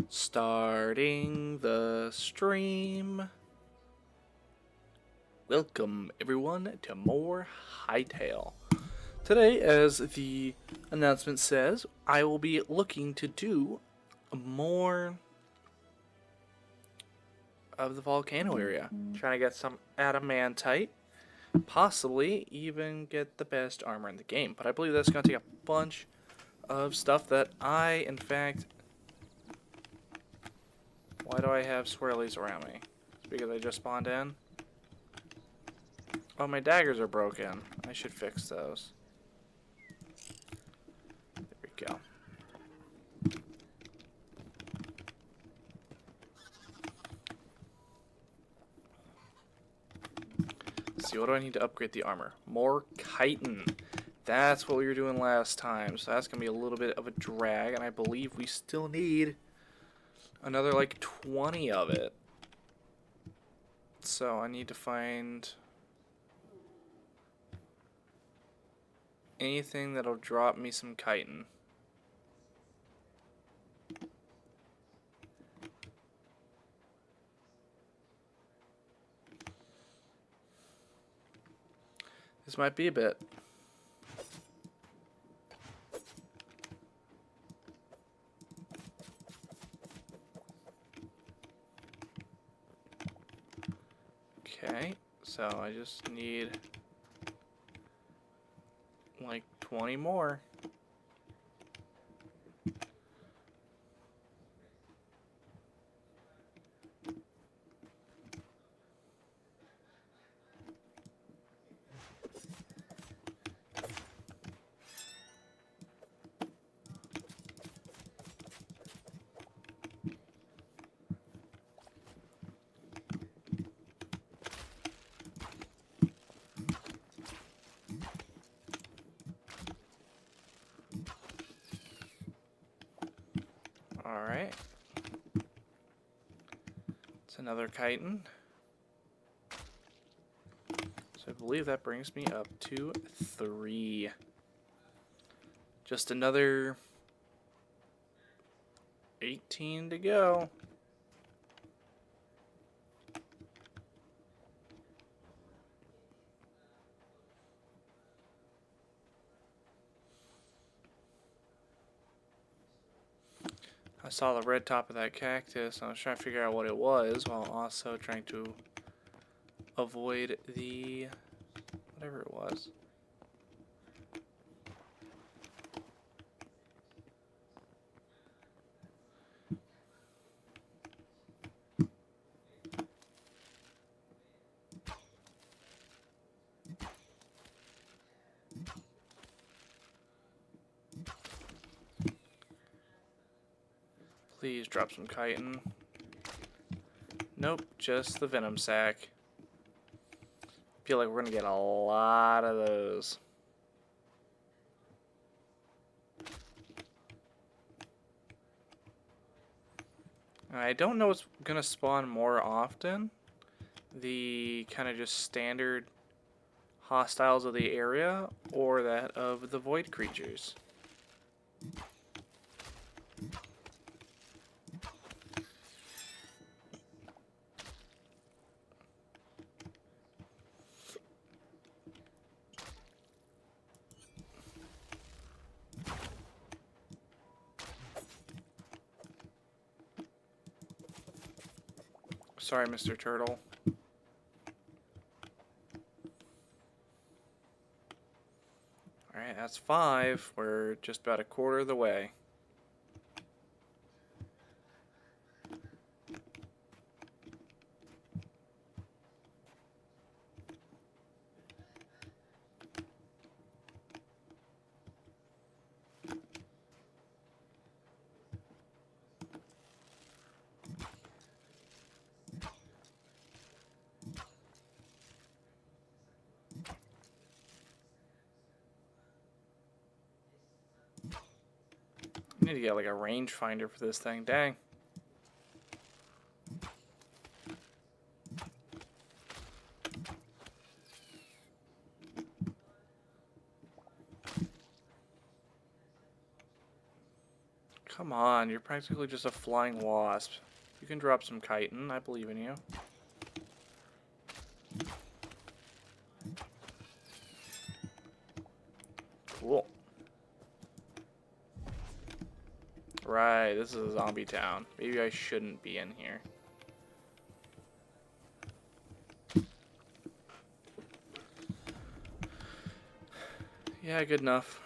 Starting the stream. Welcome everyone to more Hytale. Today, as the announcement says, I will be looking to do more of the volcano area. Trying to get some adamantite. Possibly even get the best armor in the game. But I believe that's going to take a bunch of stuff that I, in fact... Why do I have swirlies around me? It's because I just spawned in? Oh, my daggers are broken. I should fix those. There we go. Let's see, what do I need to upgrade the armor? More chitin. That's what we were doing last time. So that's going to be a little bit of a drag. And I believe we still need another like 20 of it. So I need to find anything that'll drop me some chitin. This might be a bit. Okay, so I just need like 20 more. Alright. It's another chitin. So I believe that brings me up to 3. Just another 18 to go. I saw the red top of that cactus, and I was trying to figure out what it was, while also trying to avoid the... whatever it was. Please drop some chitin. Nope, just the venom sac. Feel like we're gonna get a lot of those. I don't know what's gonna spawn more often. The kind of just standard hostiles of the area, or that of the void creatures. Sorry, Mr. Turtle. Alright, that's 5. We're just about a quarter of the way. I need to get like a rangefinder for this thing. Dang. Come on, you're practically just a flying wasp. You can drop some chitin, I believe in you. Cool. Right, this is a zombie town. Maybe I shouldn't be in here. Yeah, good enough.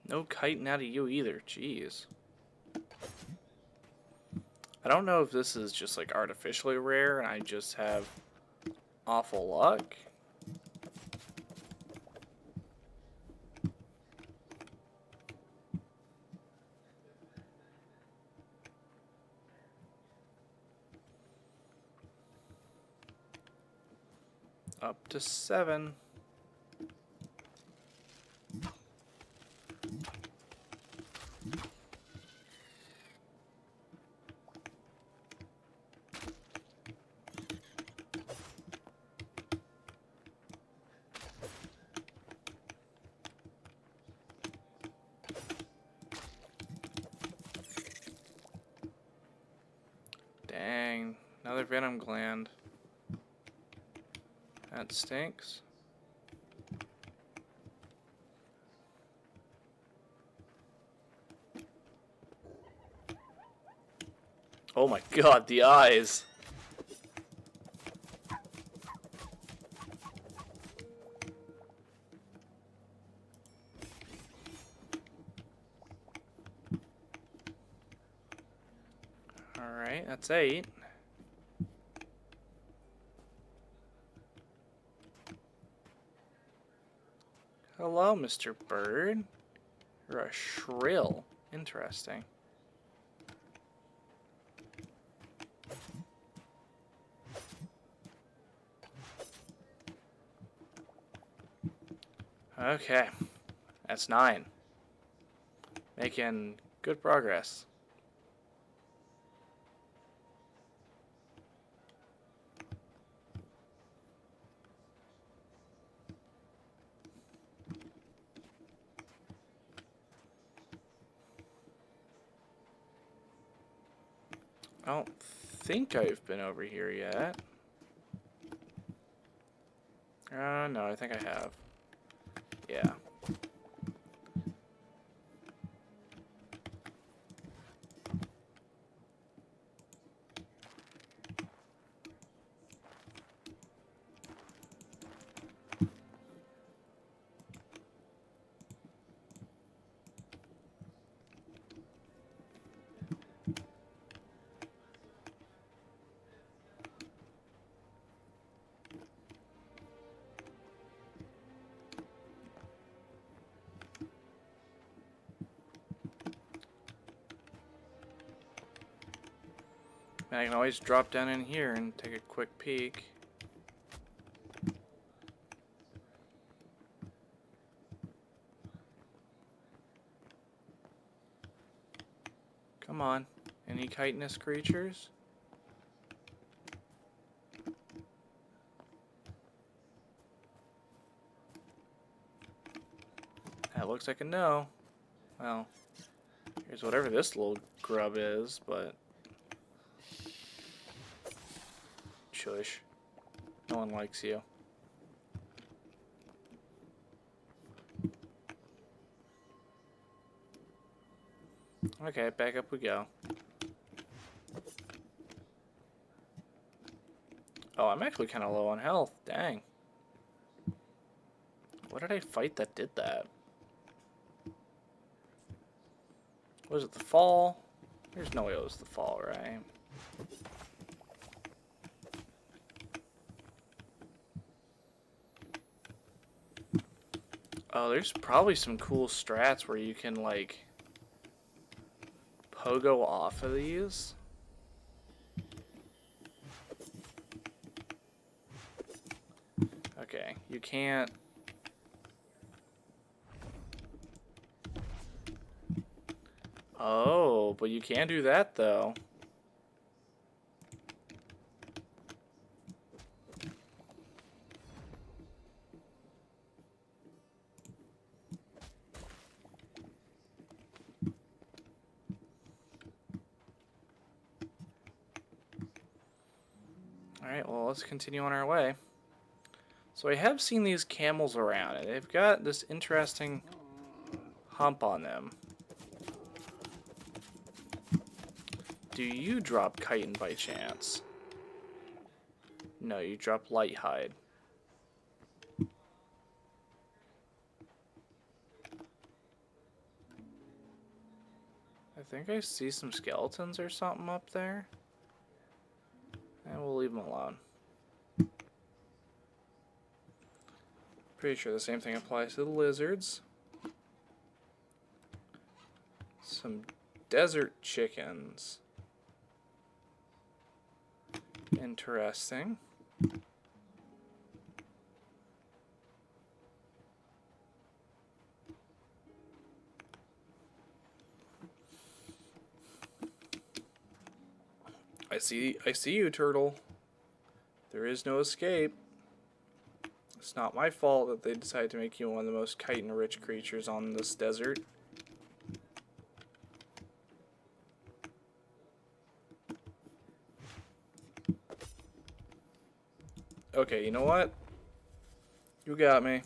No chitin out of you either, jeez. I don't know if this is just like artificially rare and I just have awful luck. Up to 7. Dang, another venom gland. That stinks. Oh my god, the eyes! Alright, that's 8. Hello, Mr. Bird. You're a shrill. Interesting. Okay, that's 9. Making good progress. I don't think I've been over here yet. No, I think I have. Yeah. I can always drop down in here and take a quick peek. Come on. Any chitinous creatures? That looks like a no. Well, here's whatever this little grub is, but... Shush. No one likes you. Okay, back up we go. Oh, I'm actually kind of low on health. Dang. What did I fight that did that? Was it the fall? There's no way it was the fall, right? Oh, there's probably some cool strats where you can, like, pogo off of these. Okay, you can't. Oh, but you can do that, though. Alright, well, let's continue on our way. So I have seen these camels around, and they've got this interesting hump on them. Do you drop chitin by chance? No, you drop light hide. I think I see some skeletons or something up there. And we'll leave them alone. Pretty sure the same thing applies to the lizards. Some desert chickens. Interesting. I see you, turtle. There is no escape. It's not my fault that they decided to make you one of the most chitin-rich creatures on this desert. Okay, you know what? You got me.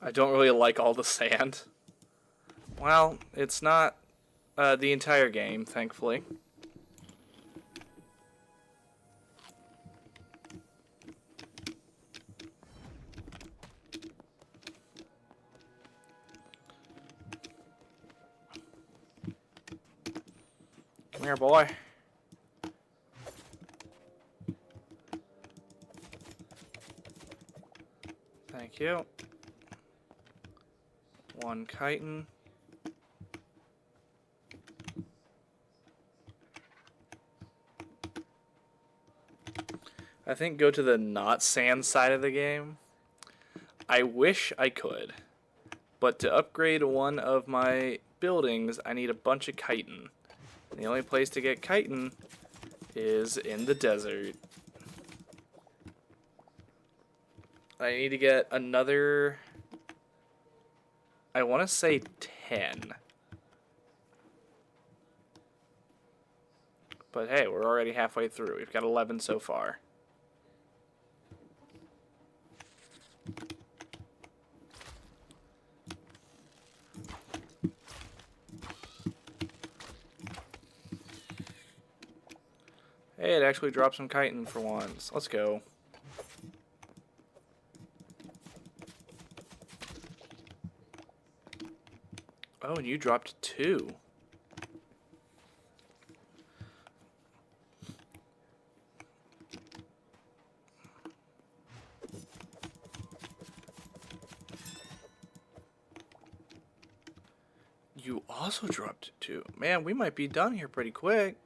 I don't really like all the sand. Well, it's not the entire game, thankfully. Come here, boy. Thank you. One chitin. I think go to the not sand side of the game. I wish I could, but to upgrade one of my buildings, I need a bunch of chitin. And the only place to get chitin is in the desert. I need to get another, I want to say 10. But hey, we're already halfway through. We've got 11 so far. Hey, it actually dropped some chitin for once. Let's go. Oh, and you dropped 2. You also dropped 2. Man, we might be done here pretty quick.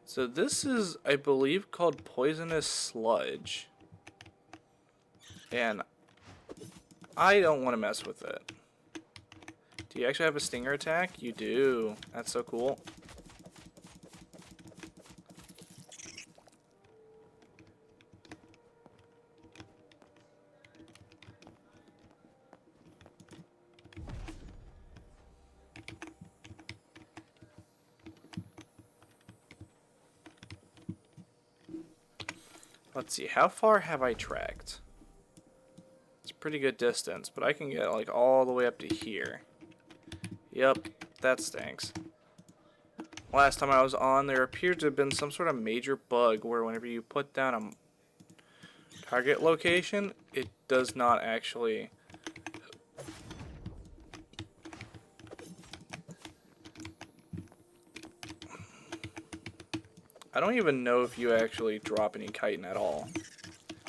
So this is, I believe, called poisonous sludge. And I don't want to mess with it. Do you actually have a stinger attack? You do. That's so cool. Let's see, how far have I trekked? It's a pretty good distance, but I can get like all the way up to here. Yep, that stinks. Last time I was on, there appeared to have been some sort of major bug where whenever you put down Target location, it does not actually. I don't even know if you actually drop any chitin at all,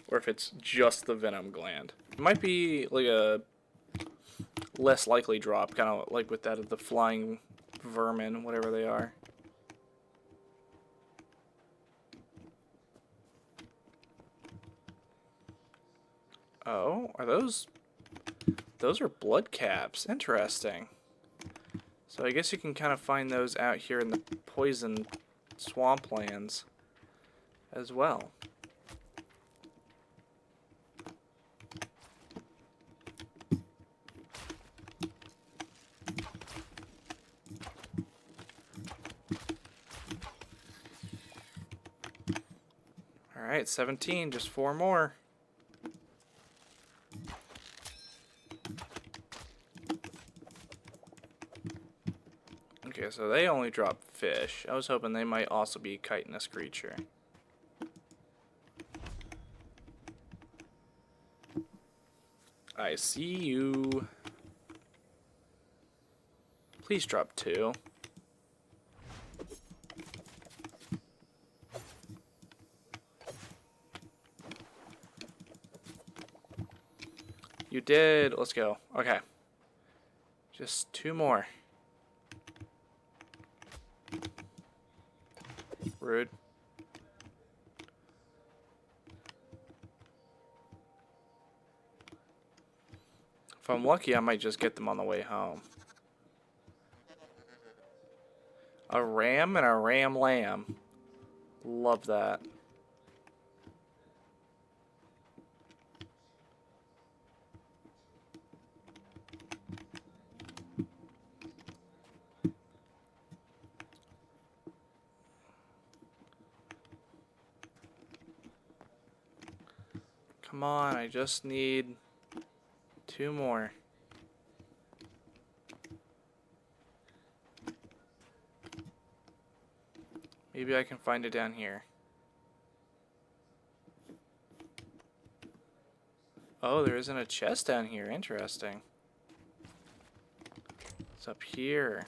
or if it's just the venom gland. It might be like a less likely drop, kind of like with that of the flying vermin, whatever they are. Oh, are those? Those are blood caps. Interesting. So I guess you can kind of find those out here in the poison swamplands as well. Alright, 17, just 4 more. Okay, so they only drop fish. I was hoping they might also be a chitinous creature. I see you. Please drop 2. You did. Let's go. Okay. Just 2 more. Rude. If I'm lucky, I might just get them on the way home. A ram and a ram lamb. Love that. Come on, I just need 2 more. Maybe I can find it down here. Oh, there isn't a chest down here. Interesting. It's up here.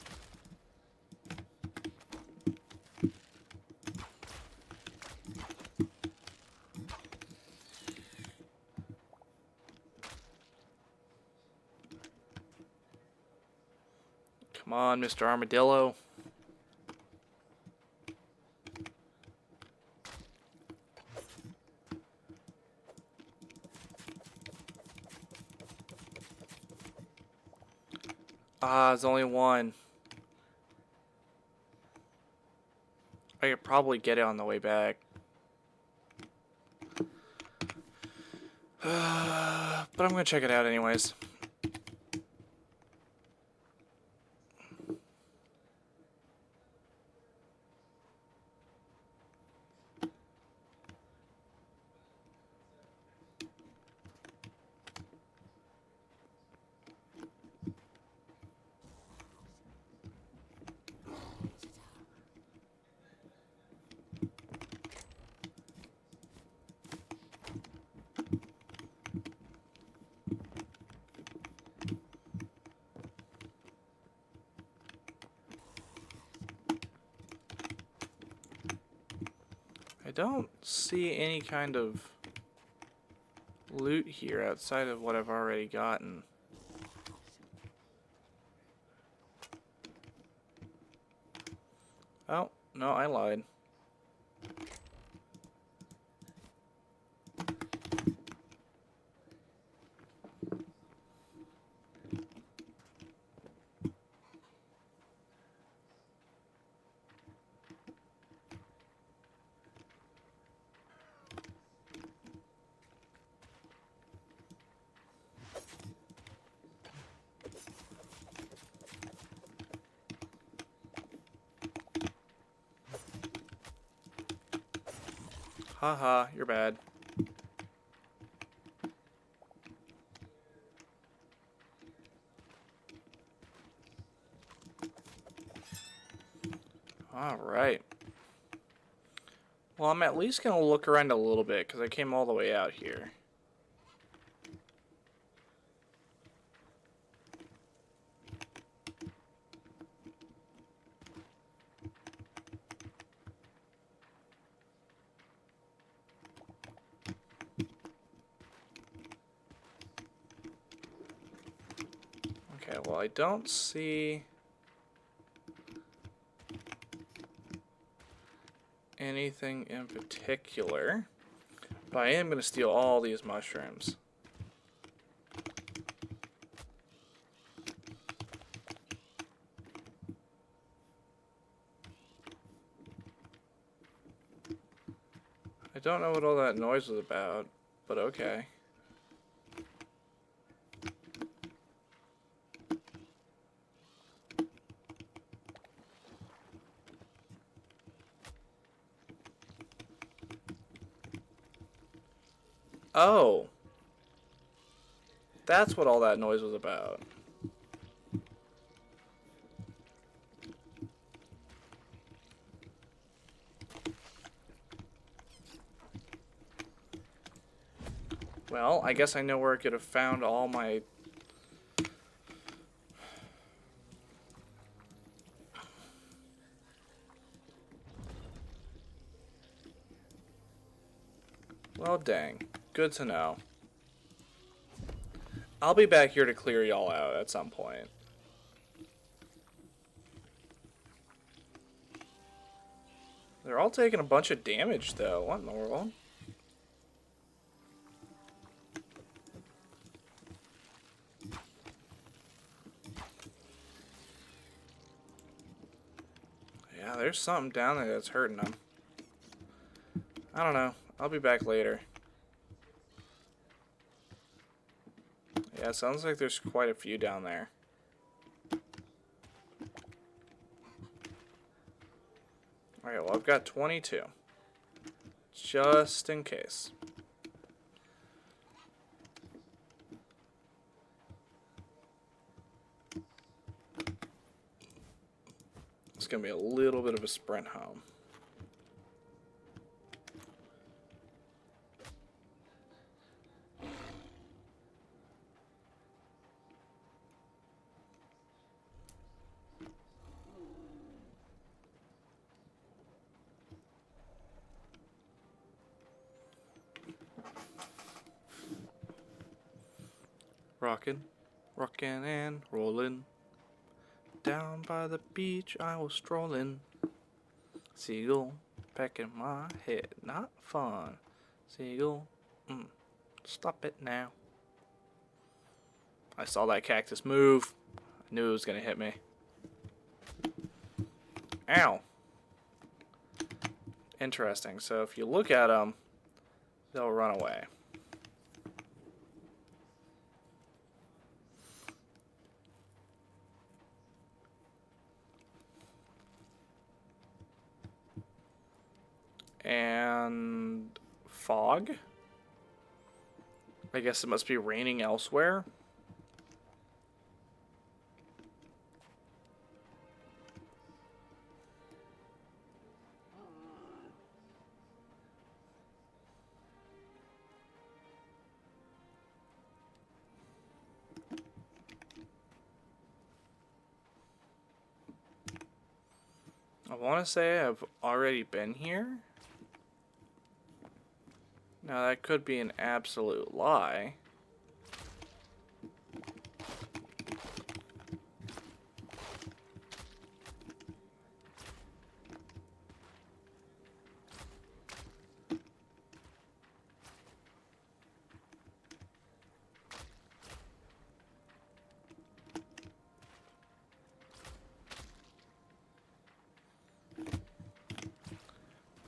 Come on, Mr. Armadillo. Ah, there's only 1. I could probably get it on the way back. But I'm gonna check it out anyways. I don't see any kind of loot here outside of what I've already gotten. Oh, no, I lied. Haha, you're bad. Alright. Well, I'm at least going to look around a little bit because I came all the way out here. Okay, well, I don't see anything in particular, but I am going to steal all these mushrooms. I don't know what all that noise was about, but okay. Oh, that's what all that noise was about. Well, I guess I know where I could have found all my... Well, dang. Good to know. I'll be back here to clear y'all out at some point. They're all taking a bunch of damage, though. What in the world? Yeah, there's something down there that's hurting them. I don't know. I'll be back later. Yeah, it sounds like there's quite a few down there. Alright, well, I've got 22. Just in case. It's going to be a little bit of a sprint home. Rockin', rockin' and rollin'. Down by the beach I was strolling. Seagull pecking my head, not fun. Seagull, stop it now. I saw that cactus move. I knew it was gonna hit me. Ow. Interesting. So if you look at them, they'll run away. And fog. I guess it must be raining elsewhere. I want to say I've already been here. Now that could be an absolute lie.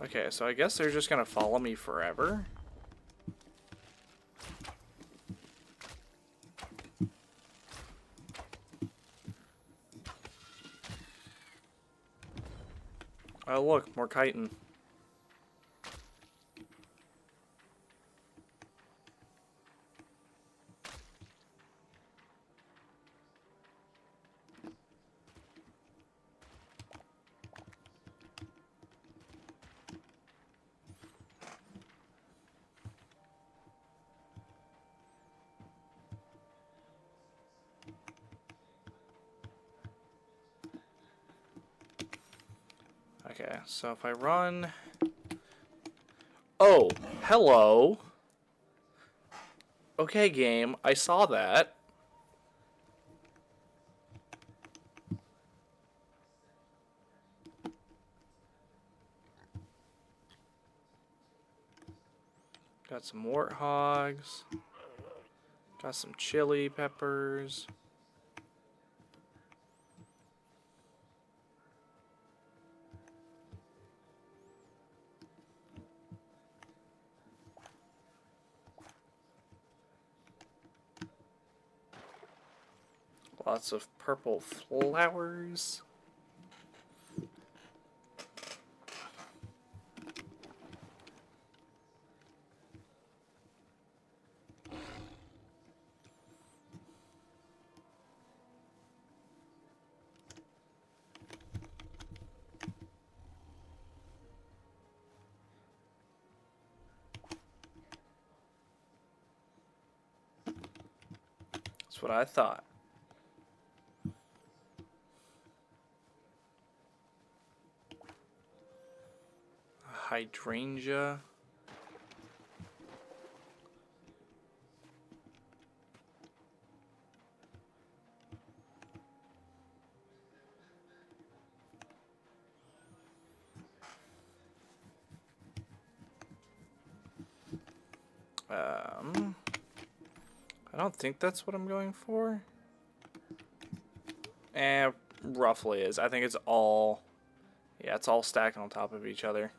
Okay, so I guess they're just gonna follow me forever. Oh look, more chitin. Okay, so if I run... Oh, hello. Okay, game, I saw that. Got some warthogs. Got some chili peppers. Lots of purple flowers. That's what I thought. Hydrangea. I don't think that's what I'm going for. Roughly is. I think it's all... Yeah, it's all stacking on top of each other.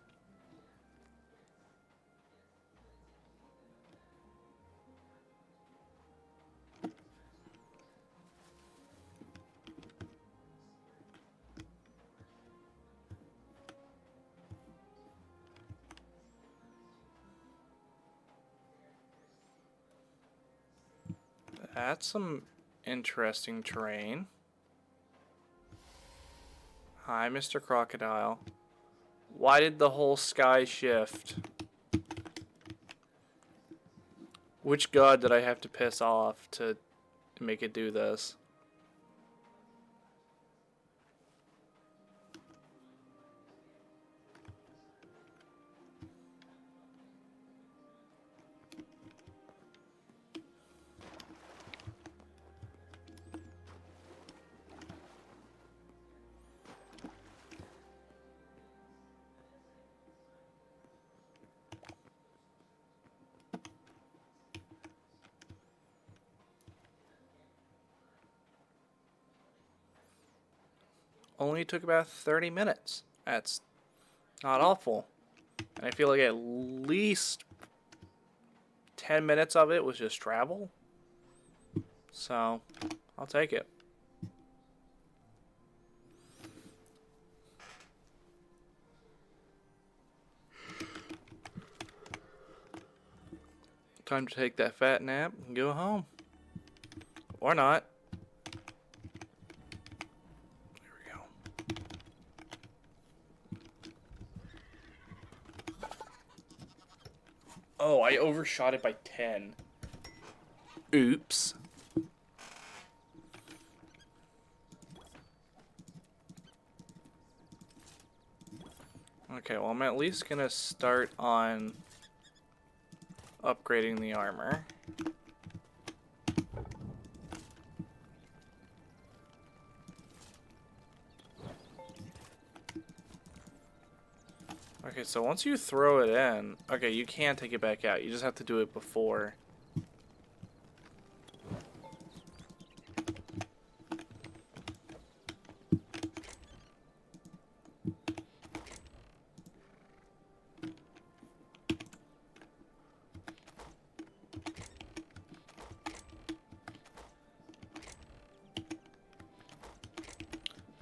That's some interesting terrain. Hi, Mr. Crocodile. Why did the whole sky shift? Which god did I have to piss off to make it do this? Only took about 30 minutes. That's not awful. And I feel like at least 10 minutes of it was just travel. So, I'll take it. Time to take that fat nap and go home. Or not. There we go. Oh, I overshot it by 10. Oops. Okay, well, I'm at least gonna start on upgrading the armor. Okay, so once you throw it in, okay, you can take it back out. You just have to do it before.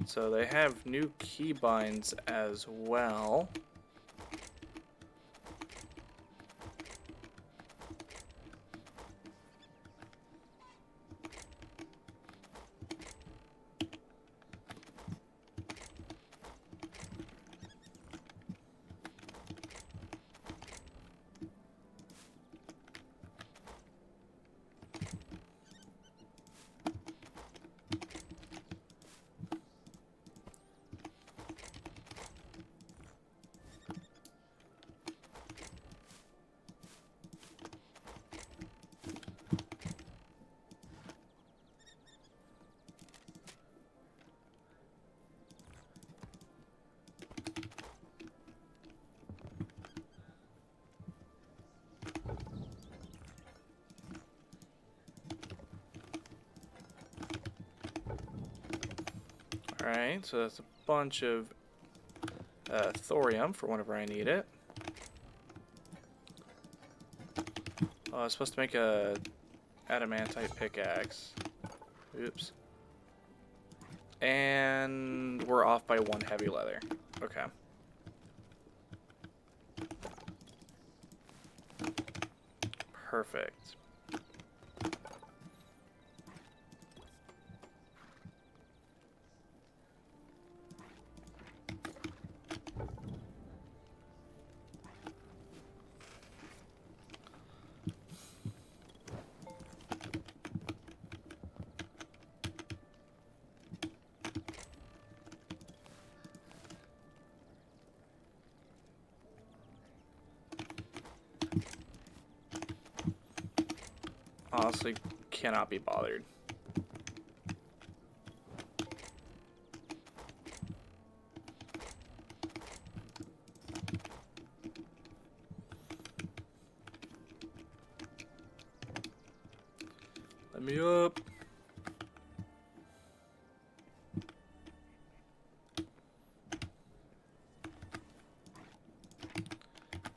So they have new keybinds as well. Alright, so that's a bunch of thorium for whenever I need it. Oh, I was supposed to make a adamantite pickaxe. Oops. And we're off by 1 heavy leather. Okay. Perfect. Honestly, cannot be bothered. Let me up.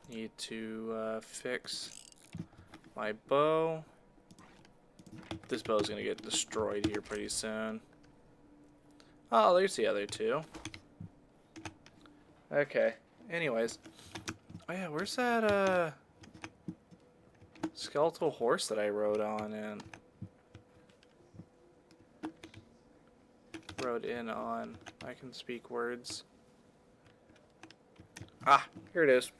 Need to fix my bow. This bow's gonna get destroyed here pretty soon. Oh, there's the other two. Okay. Anyways. Oh yeah, where's that skeletal horse that I rode on and rode in on? I can speak words. Ah, here it is.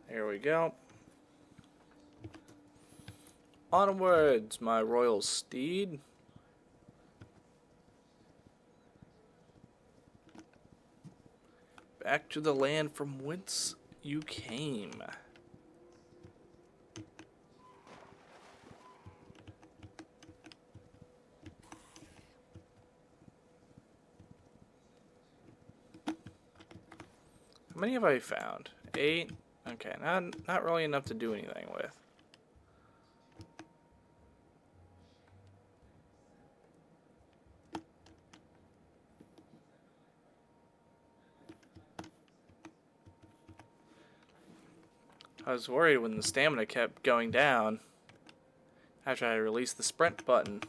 Here we go. Onwards, my royal steed. Back to the land from whence you came. How many have I found? 8? Okay, not really enough to do anything with. I was worried when the stamina kept going down after I released the sprint button.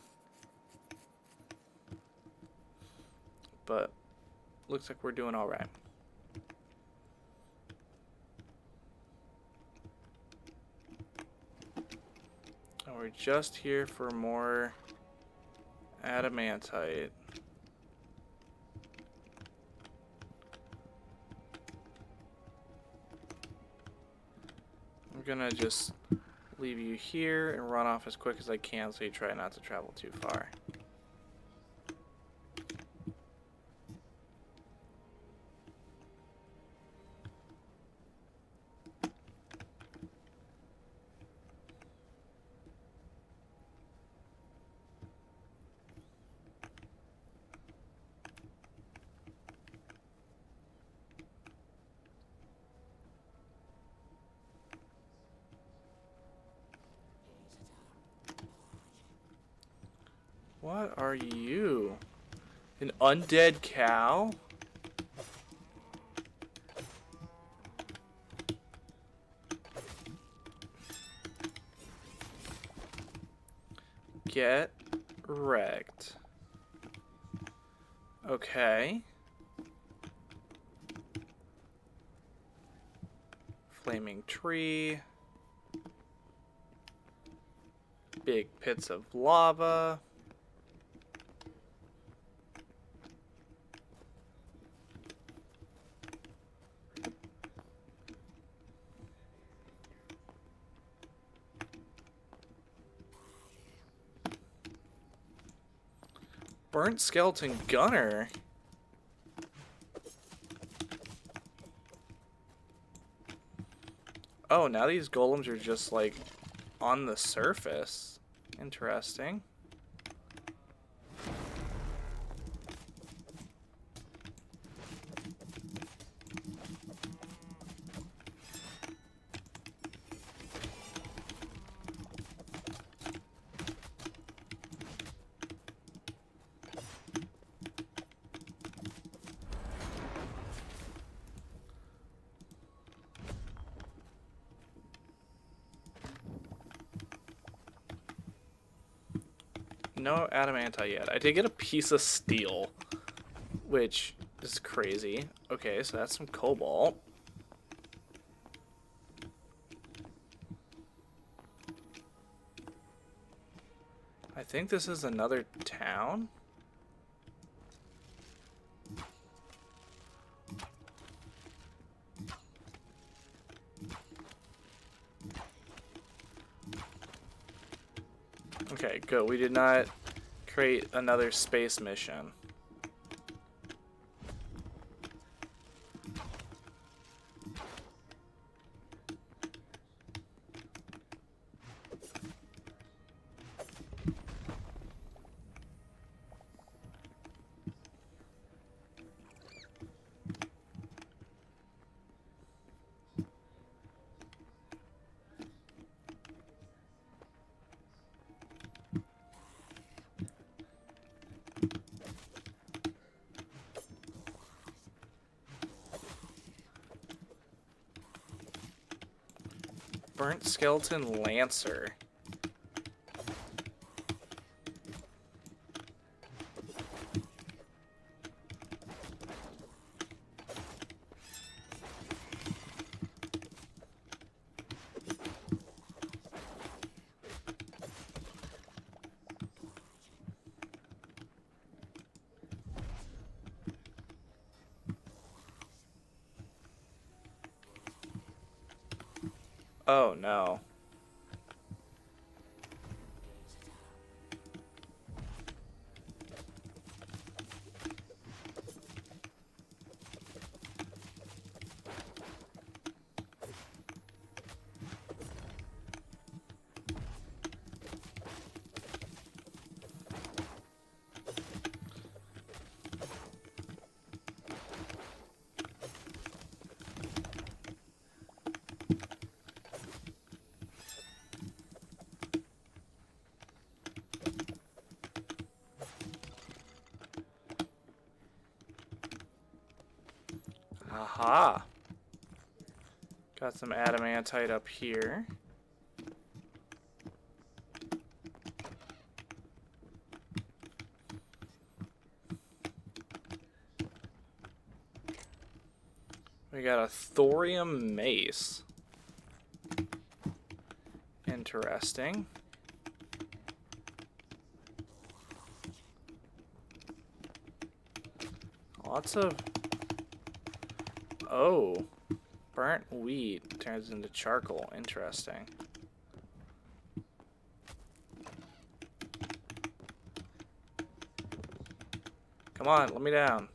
But looks like we're doing alright. And we're just here for more adamantite. I'm gonna just leave you here and run off as quick as I can so you try not to travel too far. What are you? An undead cow? Get wrecked. Okay. Flaming tree. Big pits of lava. Burnt skeleton gunner. Oh, now these golems are just like on the surface. Interesting. No adamantite yet. I did get a piece of steel, which is crazy. Okay, so that's some cobalt. I think this is another town. Okay, good. We did not create another space mission. Burnt skeleton lancer. Oh no. Aha. Got some adamantite up here. We got a thorium mace. Interesting. Lots of... Oh. Burnt wheat turns into charcoal. Interesting. Come on, let me down.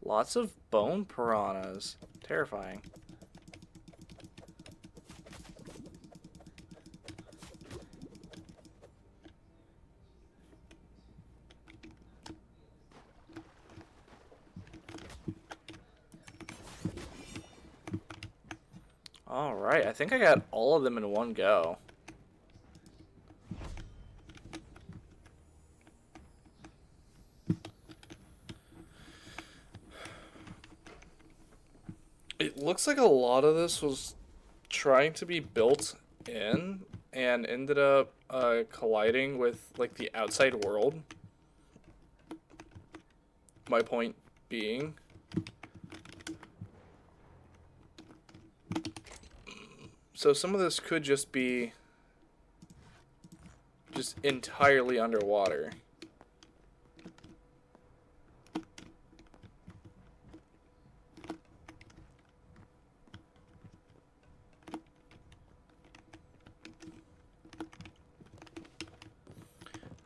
Lots of bone piranhas. Terrifying. Alright, I think I got all of them in one go. It looks like a lot of this was trying to be built in and ended up colliding with like the outside world. My point being, so some of this could just be just entirely underwater.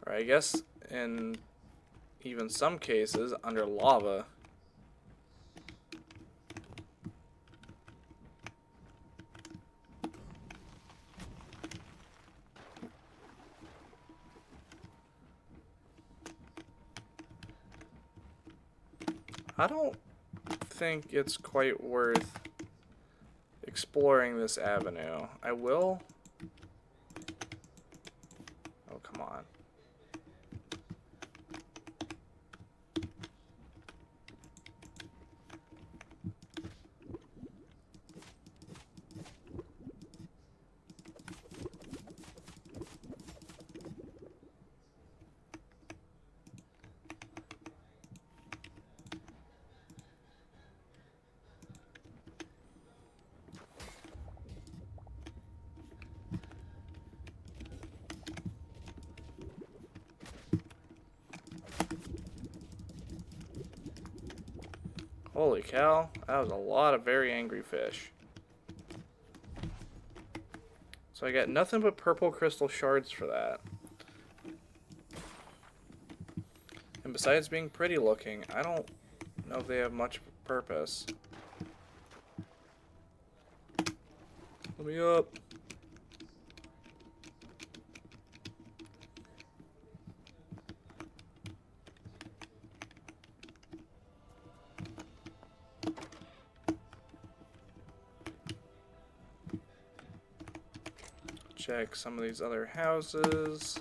Or I guess in even some cases under lava. I don't think it's quite worth exploring this avenue. I will. Oh, come on. Holy cow, that was a lot of very angry fish. So I got nothing but purple crystal shards for that. And besides being pretty looking, I don't know if they have much purpose. Let me up. Check some of these other houses.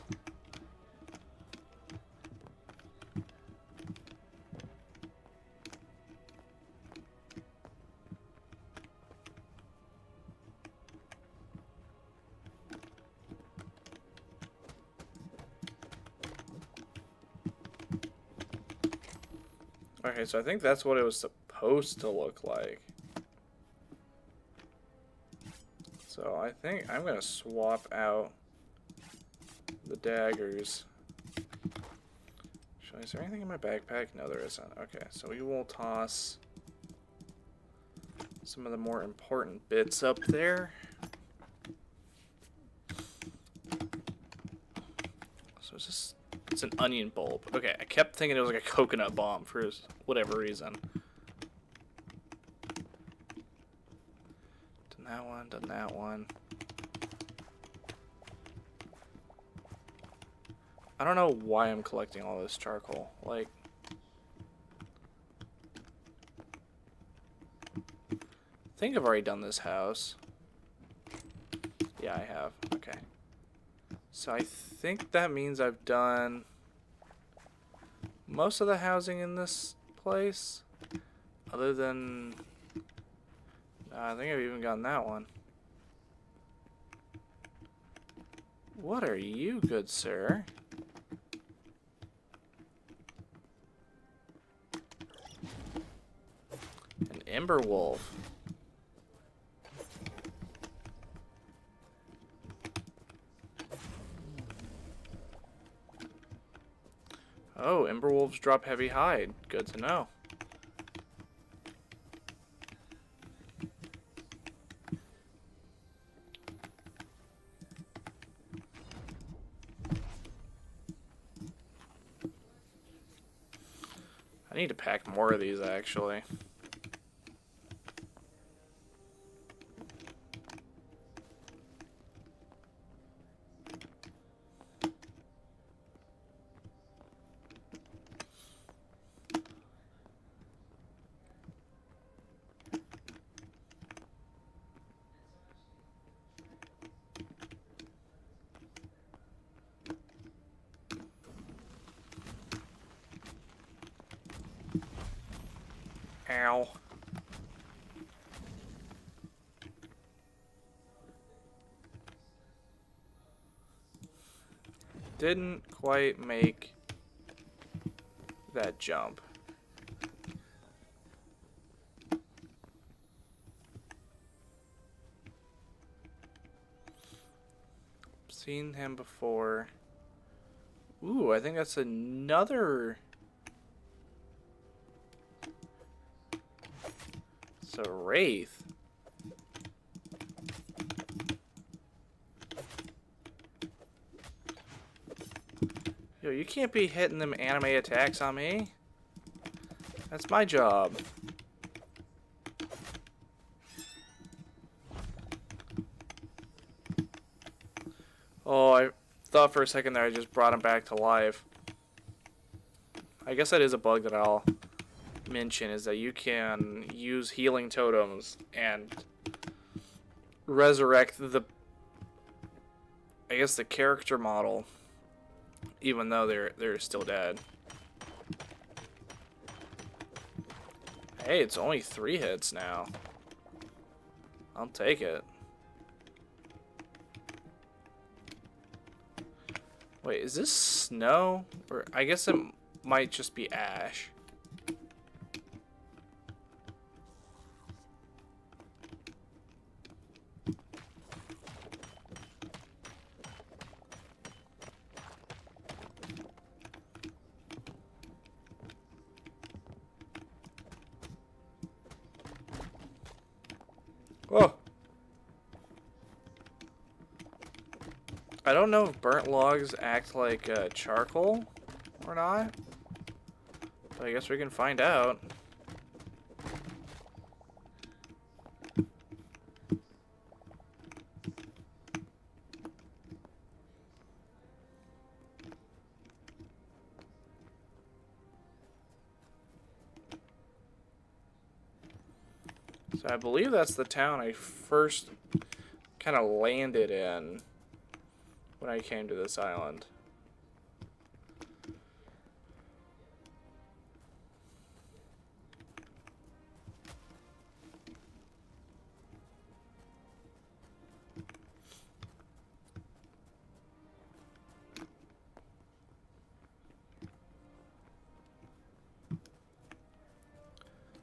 Okay, so I think that's what it was supposed to look like. So I think I'm gonna swap out the daggers. Is there anything in my backpack? No, there isn't. Okay, so we will toss some of the more important bits up there. So is this... It's an onion bulb. Okay, I kept thinking it was like a coconut bomb for whatever reason. Done that one, done that one. I don't know why I'm collecting all this charcoal. Like... I think I've already done this house. Yeah, I have. Okay. So I think that means I've done most of the housing in this place, other than I think I've even gotten that one. What are you, good sir? An ember wolf. Oh, ember wolves drop heavy hide. Good to know. I need to pack more of these, actually. Ow. Didn't quite make that jump. Seen him before. Ooh, I think that's another... It's a wraith. Yo, you can't be hitting them anime attacks on me. That's my job. Oh, I thought for a second there I just brought him back to life. I guess that is a bug that I'll mention, is that you can use healing totems and resurrect the, I guess, the character model, even though they're still dead. Hey, it's only 3 hits now. I'll take it. Wait, is this snow? Or I guess it might just be ash. I don't know if burnt logs act like charcoal or not, but I guess we can find out. So I believe that's the town I first kind of landed in when I came to this island.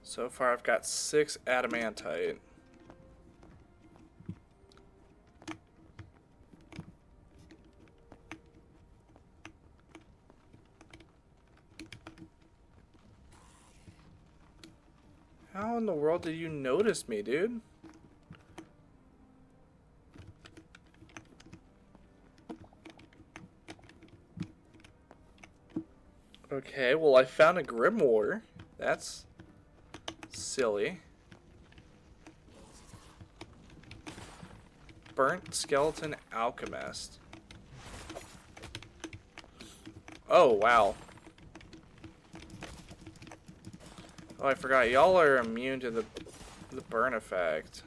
So far I've got 6 adamantite. How in the world did you notice me, dude? Okay, well I found a grimoire. That's silly. Burnt skeleton alchemist. Oh, wow. Oh, I forgot. Y'all are immune to the burn effect.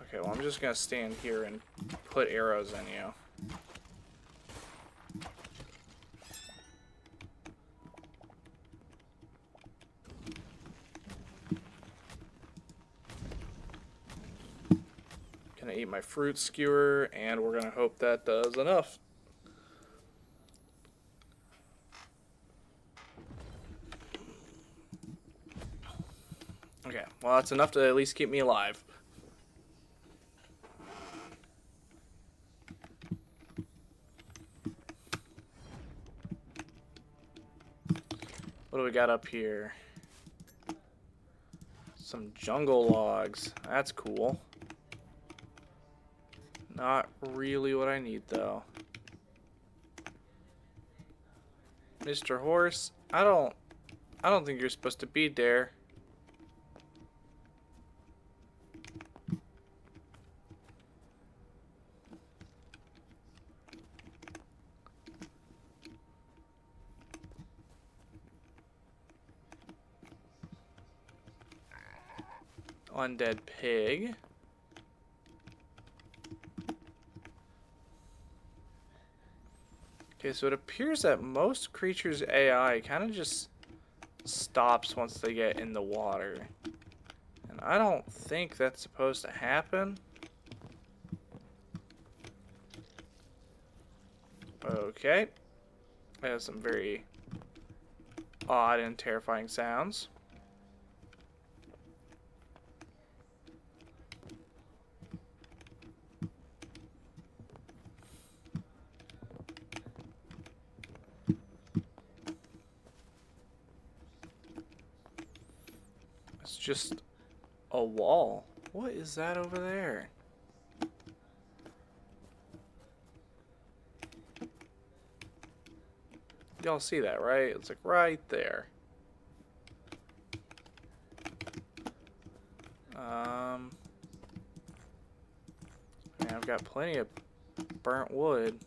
Okay, well I'm just gonna stand here and put arrows in you. Gonna eat my fruit skewer, and we're gonna hope that does enough. Okay, well that's enough to at least keep me alive. What do we got up here? Some jungle logs. That's cool. Not really what I need though. Mr. Horse, I don't think you're supposed to be there. Undead pig. Okay, so it appears that most creatures' AI kind of just stops once they get in the water. And I don't think that's supposed to happen. Okay. That has some very odd and terrifying sounds. It's just a wall. What is that over there? Y'all see that, right? It's like right there. Yeah, I've got plenty of burnt wood.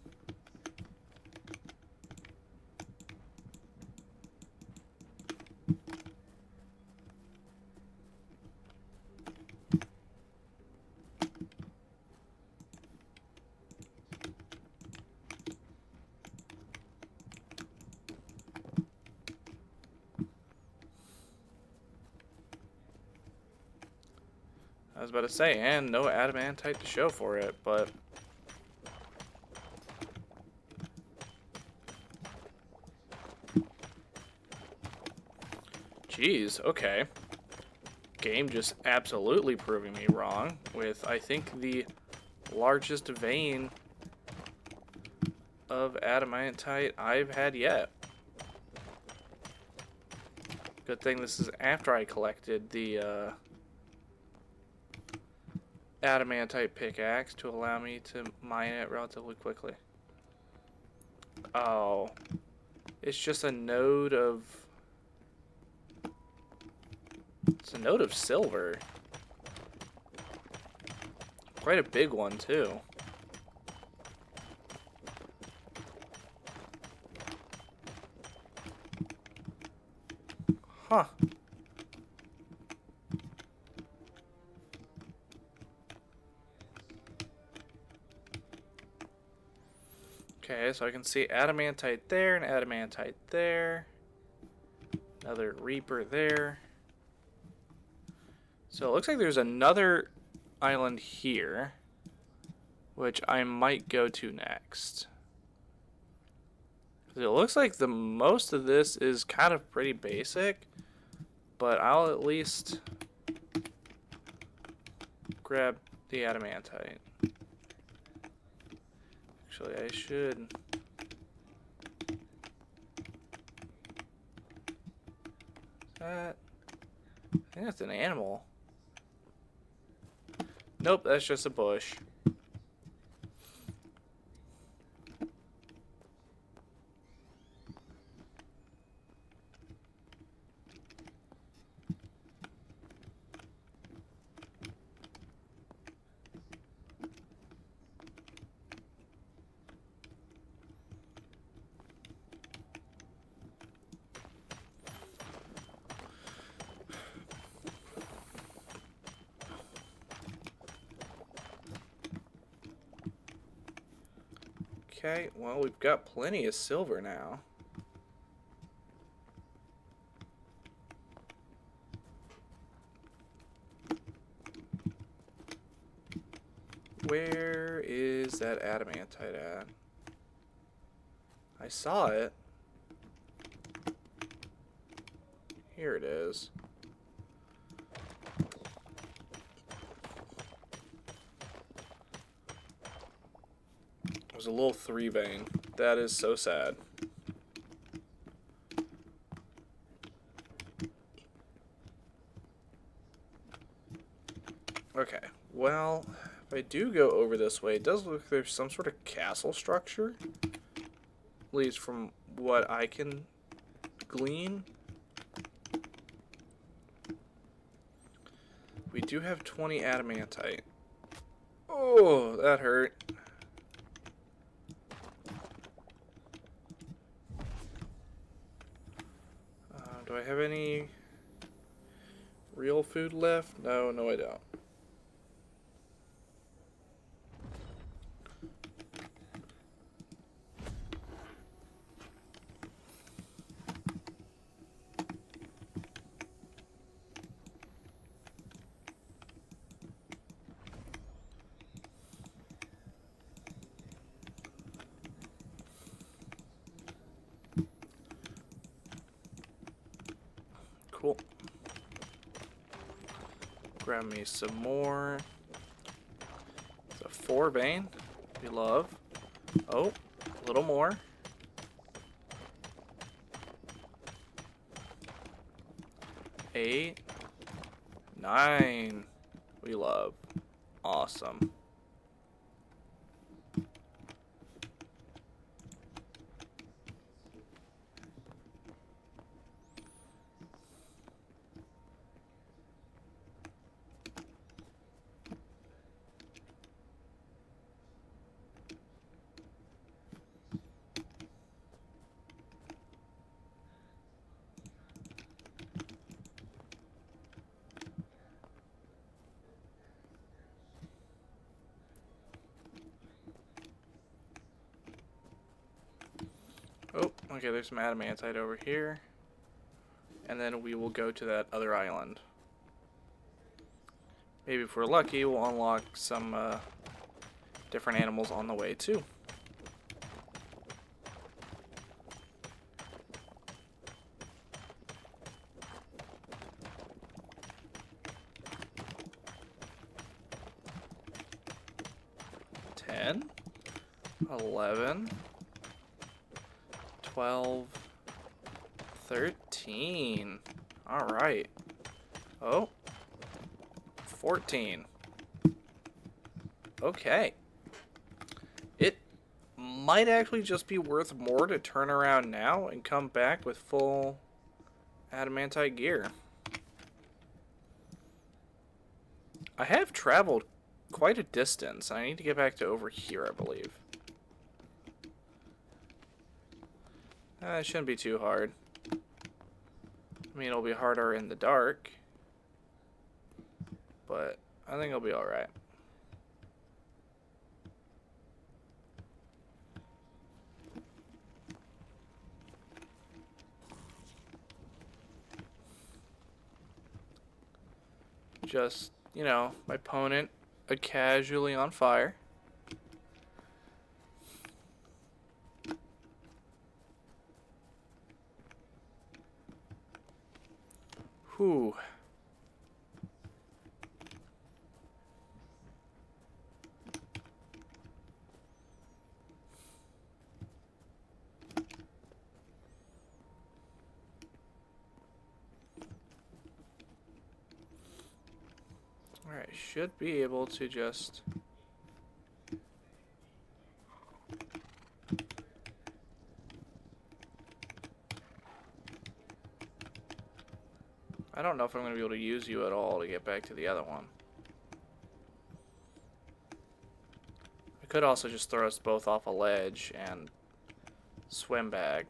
I was about to say, and no adamantite to show for it, but jeez, okay. Game just absolutely proving me wrong with, I think, the largest vein of adamantite I've had yet. Good thing this is after I collected the adamantite pickaxe to allow me to mine it relatively quickly. Oh. It's just a node of... It's a node of silver. Quite a big one, too. Huh. Okay, so I can see adamantite there and adamantite there. Another reaper there. So it looks like there's another island here, which I might go to next. It looks like the most of this is kind of pretty basic, but I'll at least grab the adamantite. Actually, I should. That? I think that's an animal. Nope, that's just a bush. Okay, well, we've got plenty of silver now. Where is that adamantite at? I saw it. Here it is. There's a little 3 vein. That is so sad. Okay, well, if I do go over this way, it does look like there's some sort of castle structure. At least from what I can glean. We do have 20 adamantite. Oh, that hurt. Do I have any real food left? No, I don't. Cool. Grab me some more. It's a 4 vein. We love. Oh, a little more. 8, 9. We love. Awesome. Oh, okay, there's some adamantite over here. And then we will go to that other island. Maybe if we're lucky, we'll unlock some different animals on the way too. $10, $11, $12, $13. All right. Oh, $14. Okay. It might actually just be worth more to turn around now and come back with full adamantite gear. I have traveled quite a distance. I need to get back to over here, I believe. It shouldn't be too hard. I mean, it'll be harder in the dark, but I think it'll be alright. Just, you know, my opponent casually on fire. Whew. Alright, should be able to just... I don't know if I'm going to be able to use you at all to get back to the other one. I could also just throw us both off a ledge and swim back.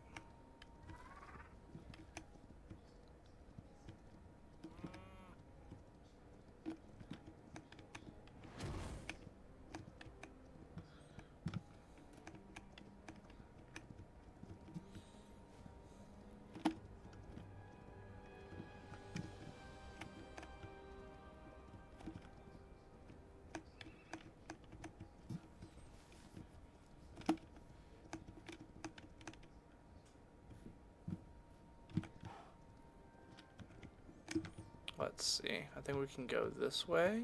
Let's see. I think we can go this way.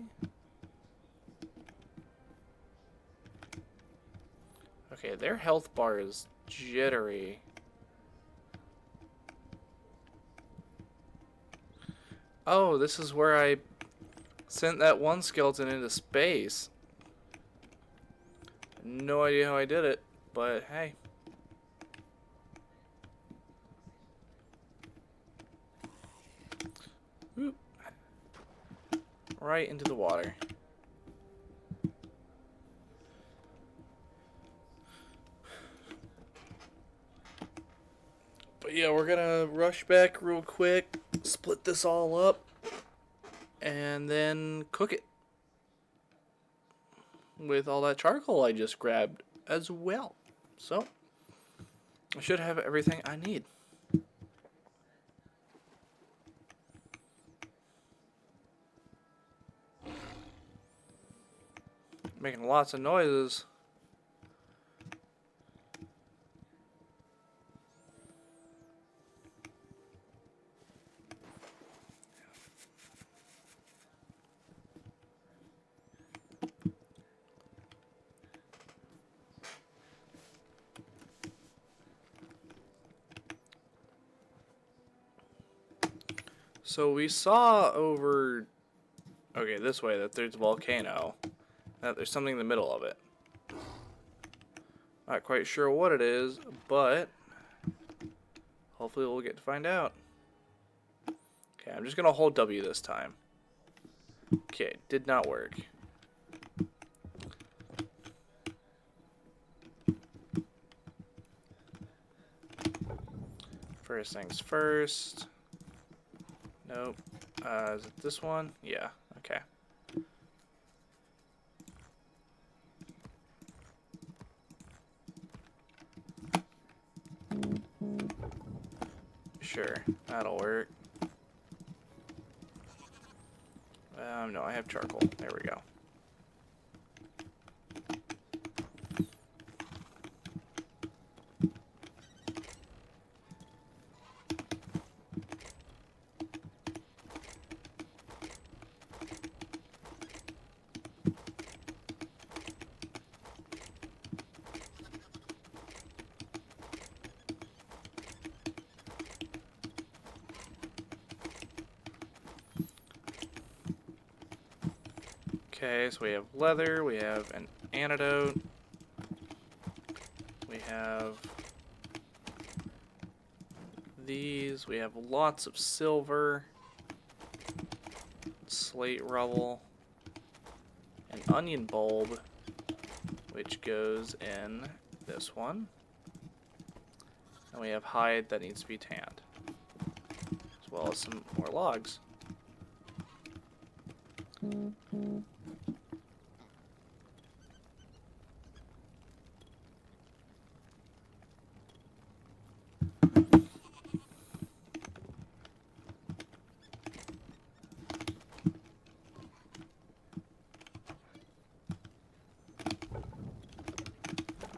Okay, their health bar is jittery. Oh, this is where I sent that one skeleton into space. No idea how I did it, but hey. Oop. Right into the water. But yeah, we're gonna rush back real quick, split this all up, and then cook it with all that charcoal I just grabbed as well. So, I should have everything I need. Making lots of noises. So we saw over, okay, this way, that there's a volcano, that there's something in the middle of it. Not quite sure what it is, but hopefully we'll get to find out. Okay, I'm just gonna hold W this time. Okay, did not work. First things first. Nope. Is it this one? Yeah, okay. Sure, that'll work. No, I have charcoal. There we go. Okay, so we have leather, we have an antidote, we have these, we have lots of silver, slate rubble, an onion bulb, which goes in this one, and we have hide that needs to be tanned, as well as some more logs.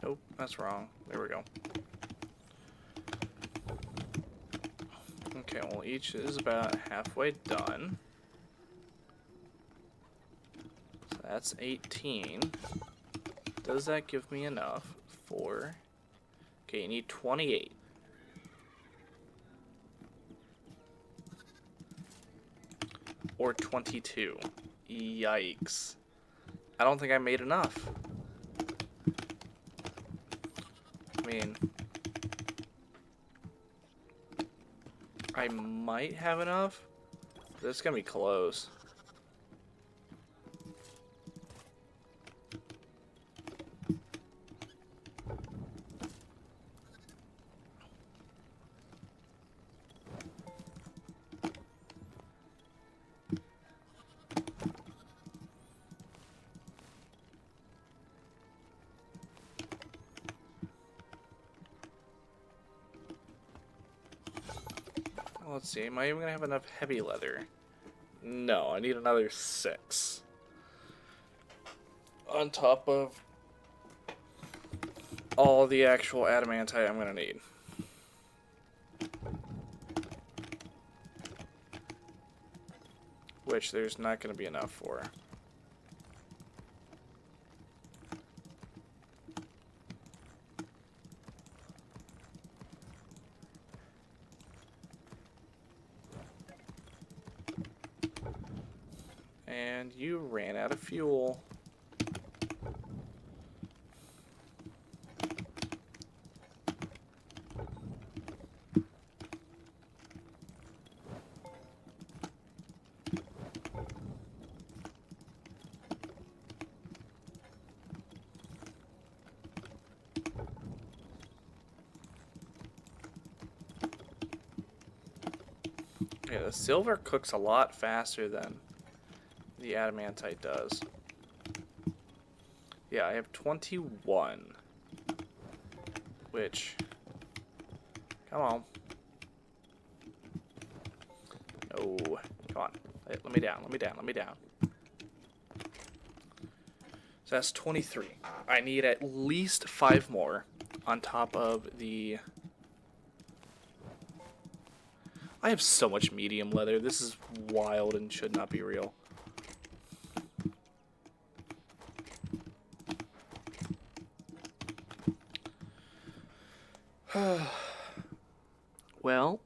Nope, that's wrong. There we go. Okay, well, each is about halfway done. So that's 18. Does that give me enough for... Okay, you need 28. Or 22. Yikes. I don't think I made enough. I mean... I might have enough. But it's gonna be close. Let's see, am I even gonna have enough heavy leather? No, I need another 6. On top of all the actual adamantite I'm gonna need. Which there's not gonna be enough for. And you ran out of fuel. Yeah, the silver cooks a lot faster than the adamantite does. Yeah, I have 21. Which... Come on. No. Come on. Let me down, let me down, let me down. So that's 23. I need at least 5 more on top of the... I have so much medium leather. This is wild and should not be real. Well,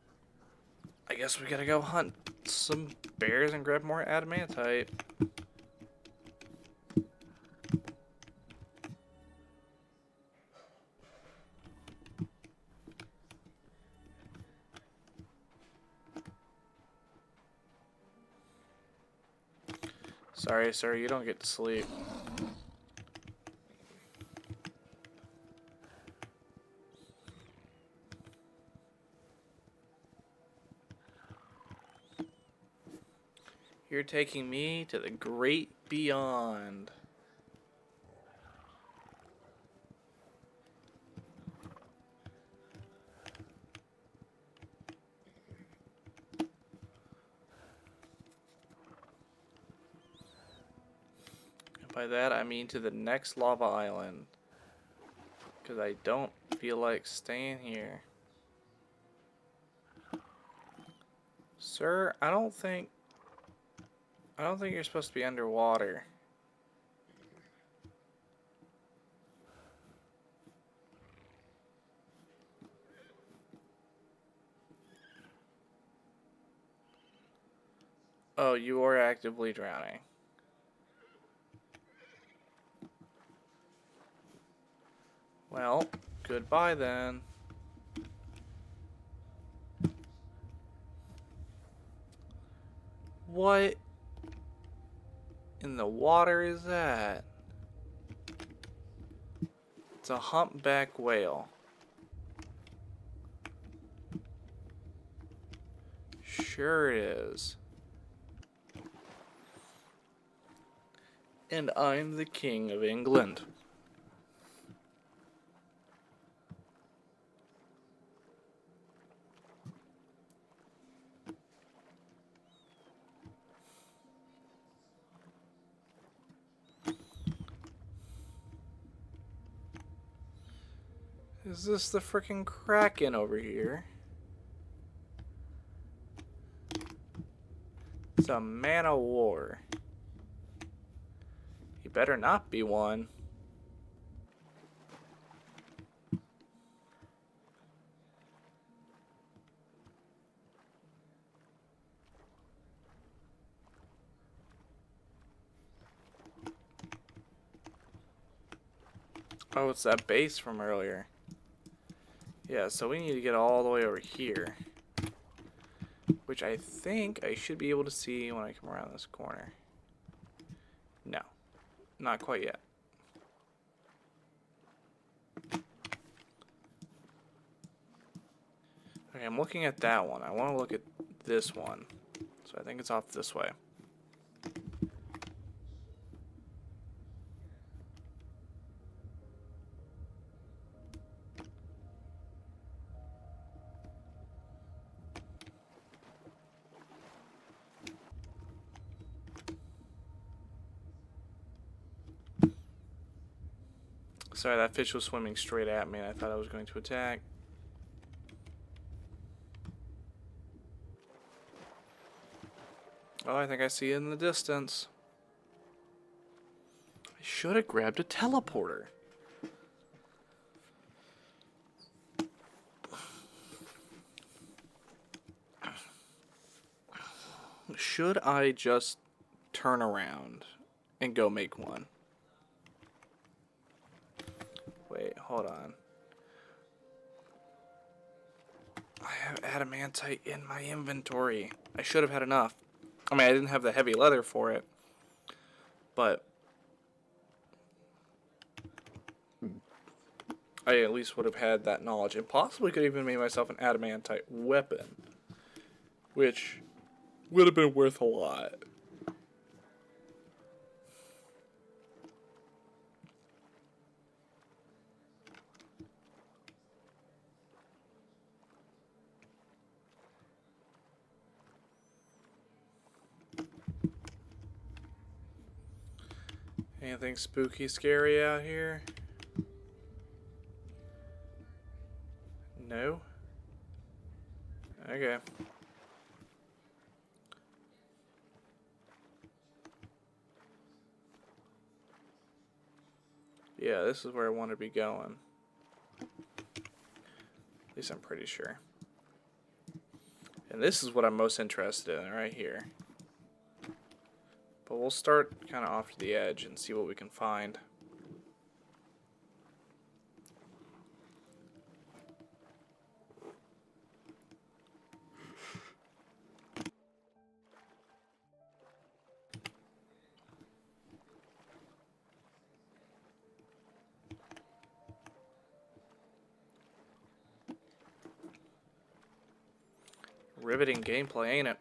I guess we gotta go hunt some bears and grab more adamantite. Sorry, sir, you don't get to sleep. You're taking me to the great beyond. By that, I mean to the next lava island. Because I don't feel like staying here. Sir, I don't think you're supposed to be underwater. Oh, you are actively drowning. Well, goodbye then. What in the water is that? It's a humpback whale. Sure is. And I'm the King of England. Is this the frickin' Kraken over here? It's a man of war. He better not be one. Oh, it's that base from earlier. Yeah, so we need to get all the way over here. Which I think I should be able to see when I come around this corner. No, not quite yet. Okay, I'm looking at that one. I want to look at this one. So I think it's off this way. Sorry, that fish was swimming straight at me and I thought I was going to attack. Oh, I think I see it in the distance. I should have grabbed a teleporter. Should I just turn around and go make one? Wait, hold on. I have adamantite in my inventory. I should have had enough. I mean, I didn't have the heavy leather for it, but I at least would have had that knowledge and possibly could have even made myself an adamantite weapon, which would have been worth a lot. Anything spooky, scary out here? No? Okay. Yeah, this is where I want to be going. At least I'm pretty sure. And this is what I'm most interested in right here. But we'll start kind of off to the edge and see what we can find. Riveting gameplay, ain't it?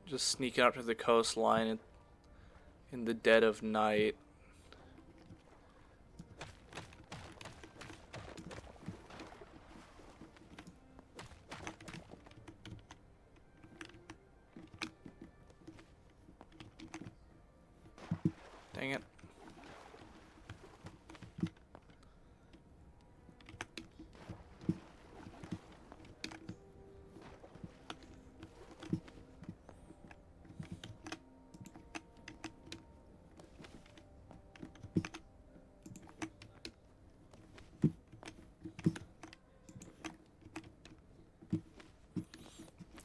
Just sneaking up to the coastline in the dead of night. Dang it.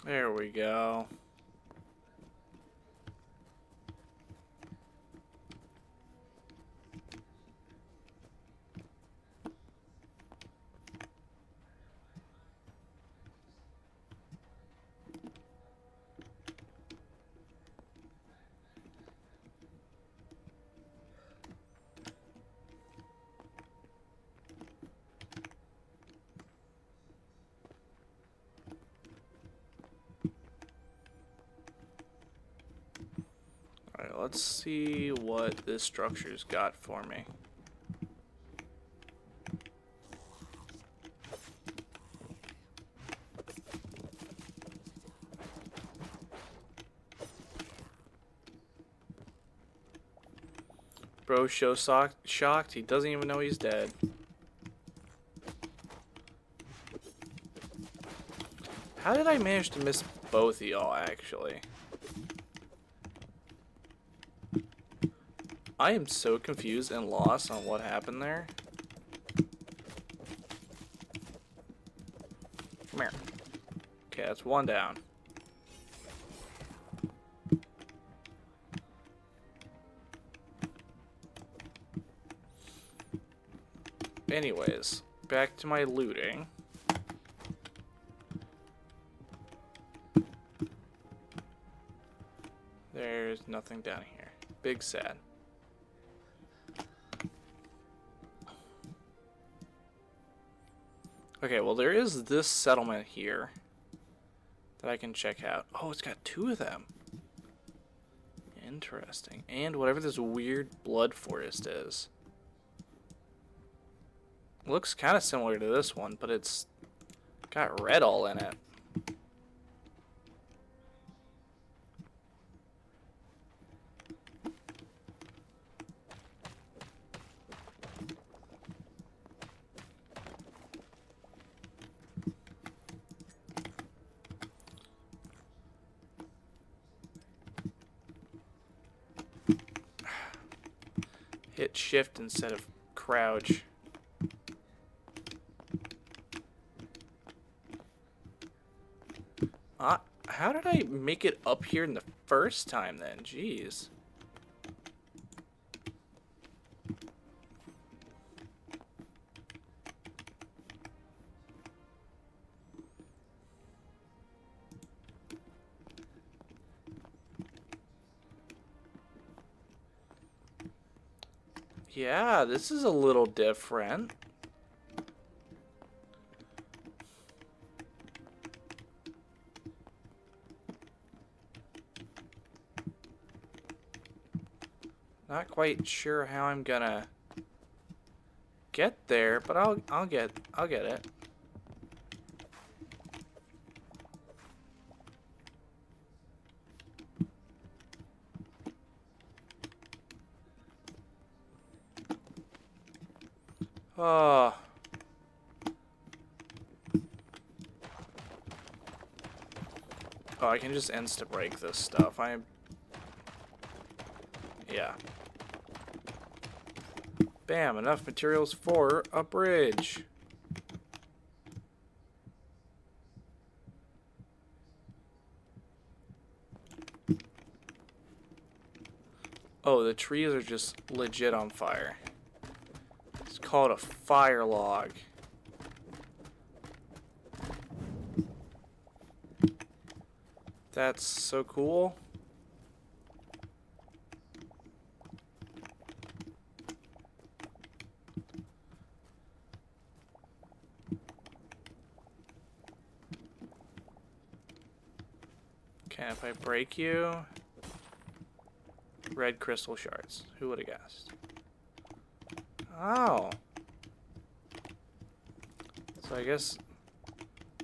There we go. Alright, let's see what this structure's got for me. Bro, shocked. He doesn't even know he's dead. How did I manage to miss both of y'all, actually? I am so confused and lost on what happened there. Come here. Okay, that's one down. Anyways, back to my looting. There's nothing down here. Big sad. Okay, well there is this settlement here that I can check out. Oh, it's got two of them. Interesting. And whatever this weird blood forest is. Looks kind of similar to this one, but it's got red all in it. Hit shift instead of crouch. How did I make it up here in the first time then? Jeez. Yeah, this is a little different. Not quite sure how I'm gonna get there, but I'll get it. Oh. Oh, I can just insta-break this stuff. Yeah. Bam, enough materials for a bridge. Oh, the trees are just legit on fire. It's called a fire log. That's so cool. Okay, if I break you... Red crystal shards. Who would have guessed? Oh. So I guess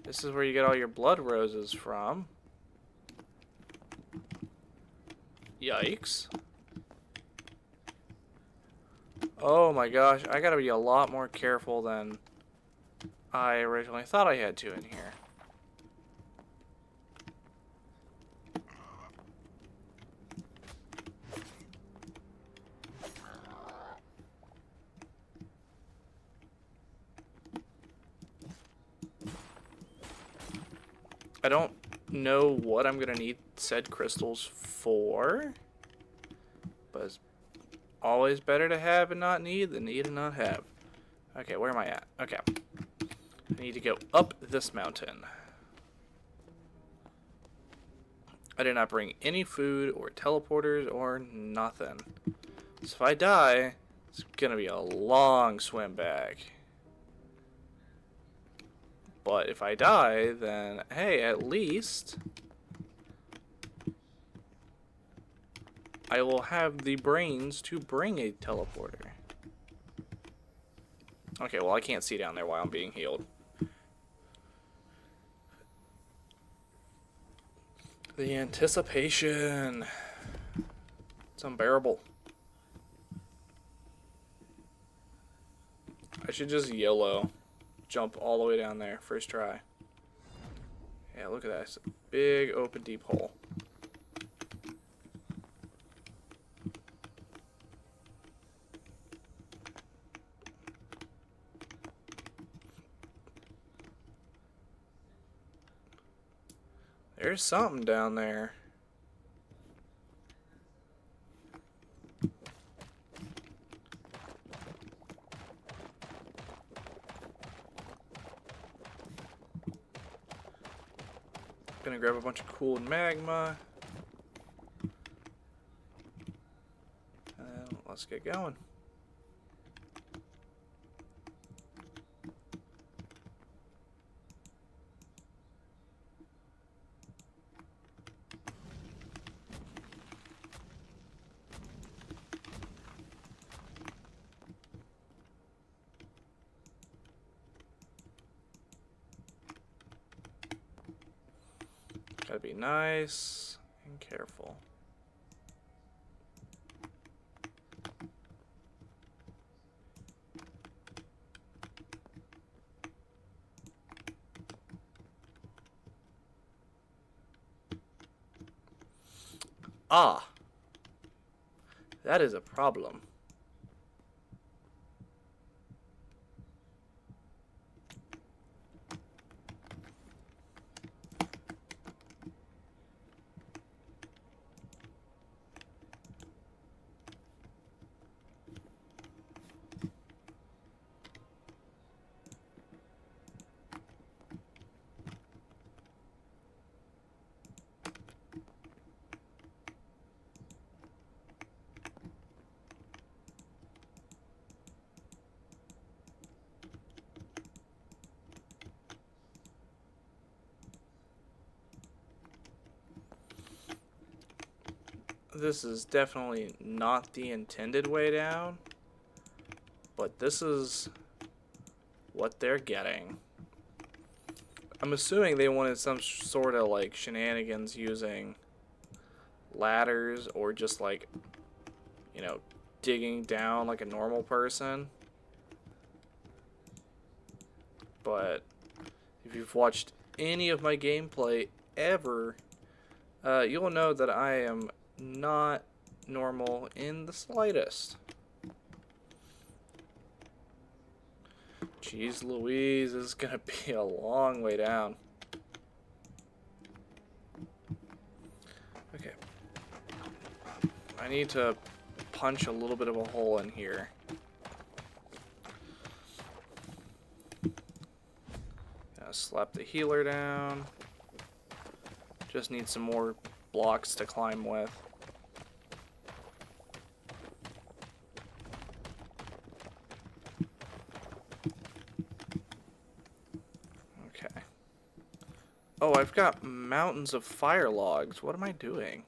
this is where you get all your blood roses from. Yikes. Oh my gosh, I gotta be a lot more careful than I originally thought I had to in here. I don't know what I'm gonna need said crystals for, but it's always better to have and not need than need and not have. Okay, where am I at? Okay. I need to go up this mountain. I did not bring any food or teleporters or nothing. So if I die, it's gonna be a long swim back. But if I die, then, hey, at least I will have the brains to bring a teleporter. Okay, well, I can't see down there while I'm being healed. The anticipation. It's unbearable. I should just YOLO. Jump all the way down there, first try. Yeah, look at that. It's a big, open, deep hole. There's something down there. Gonna grab a bunch of cooled magma. And let's get going. Gotta be nice and careful. Ah, that is a problem. This is definitely not the intended way down, but this is what they're getting. I'm assuming they wanted some sort of like shenanigans using ladders or just like, you know, digging down like a normal person. But if you've watched any of my gameplay ever, you'll know that I am not normal in the slightest. Jeez Louise, this is gonna be a long way down. Okay. I need to punch a little bit of a hole in here. Gonna slap the healer down. Just need some more blocks to climb with. Oh, I've got mountains of fire logs. What am I doing?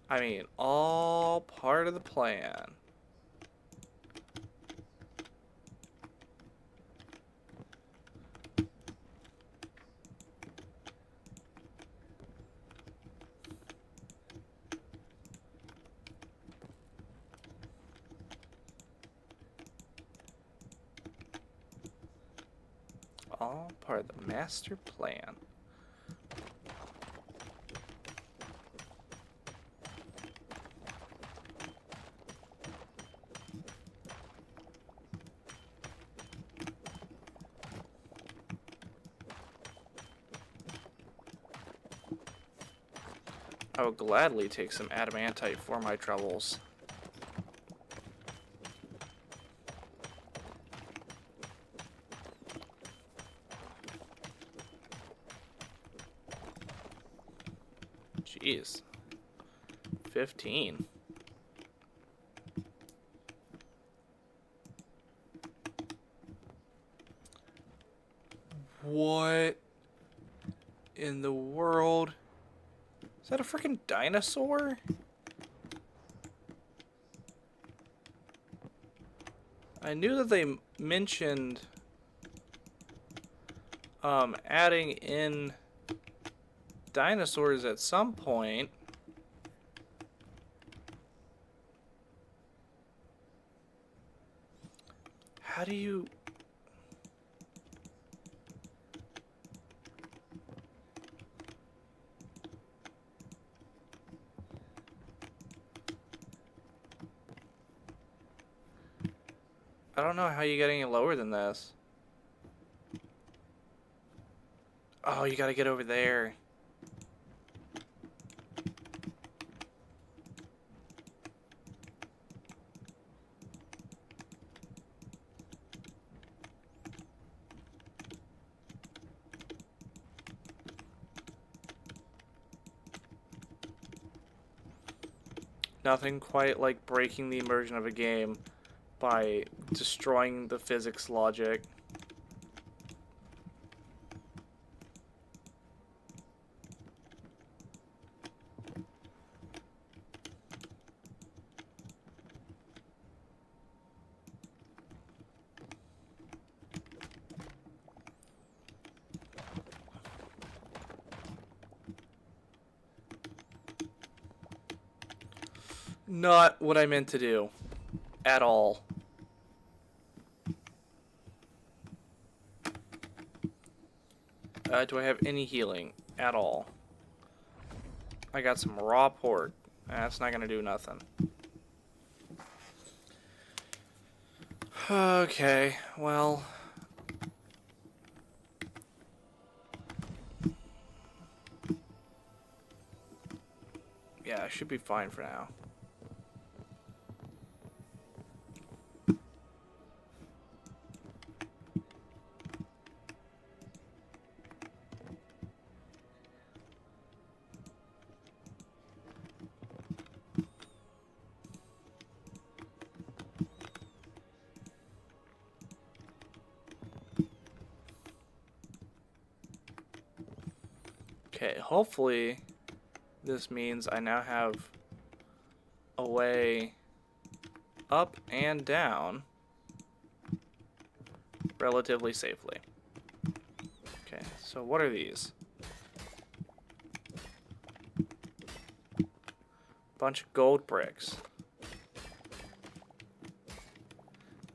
I mean, all part of the plan. All part of the master plan. I would gladly take some adamantite for my troubles. Jeez. 15. What in the world? Is that a freaking dinosaur? I knew that they mentioned adding in dinosaurs at some point. How do you... I don't know how you get any lower than this. Oh, you gotta get over there. Nothing quite like breaking the immersion of a game by destroying the physics logic. Not what I meant to do. At all. Do I have any healing? At all. I got some raw pork. That's not gonna do nothing. Okay, well... yeah, I should be fine for now. Okay, hopefully this means I now have a way up and down relatively safely. Okay, so what are these? Bunch of gold bricks.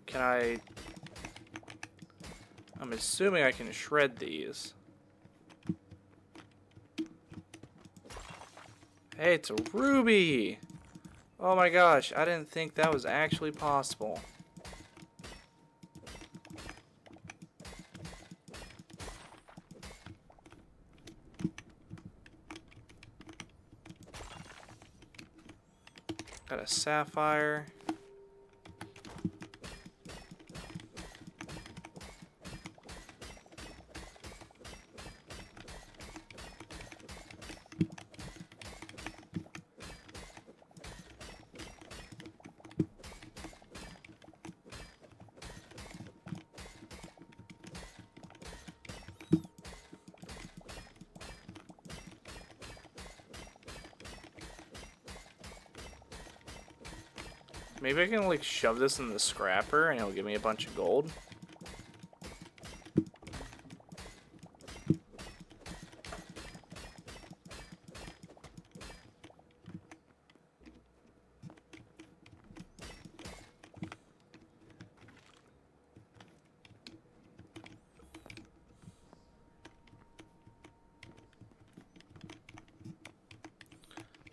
Can I... I'm assuming I can shred these. Hey, it's a ruby! Oh my gosh, I didn't think that was actually possible. Got a sapphire. Maybe I can like shove this in the scrapper and it'll give me a bunch of gold.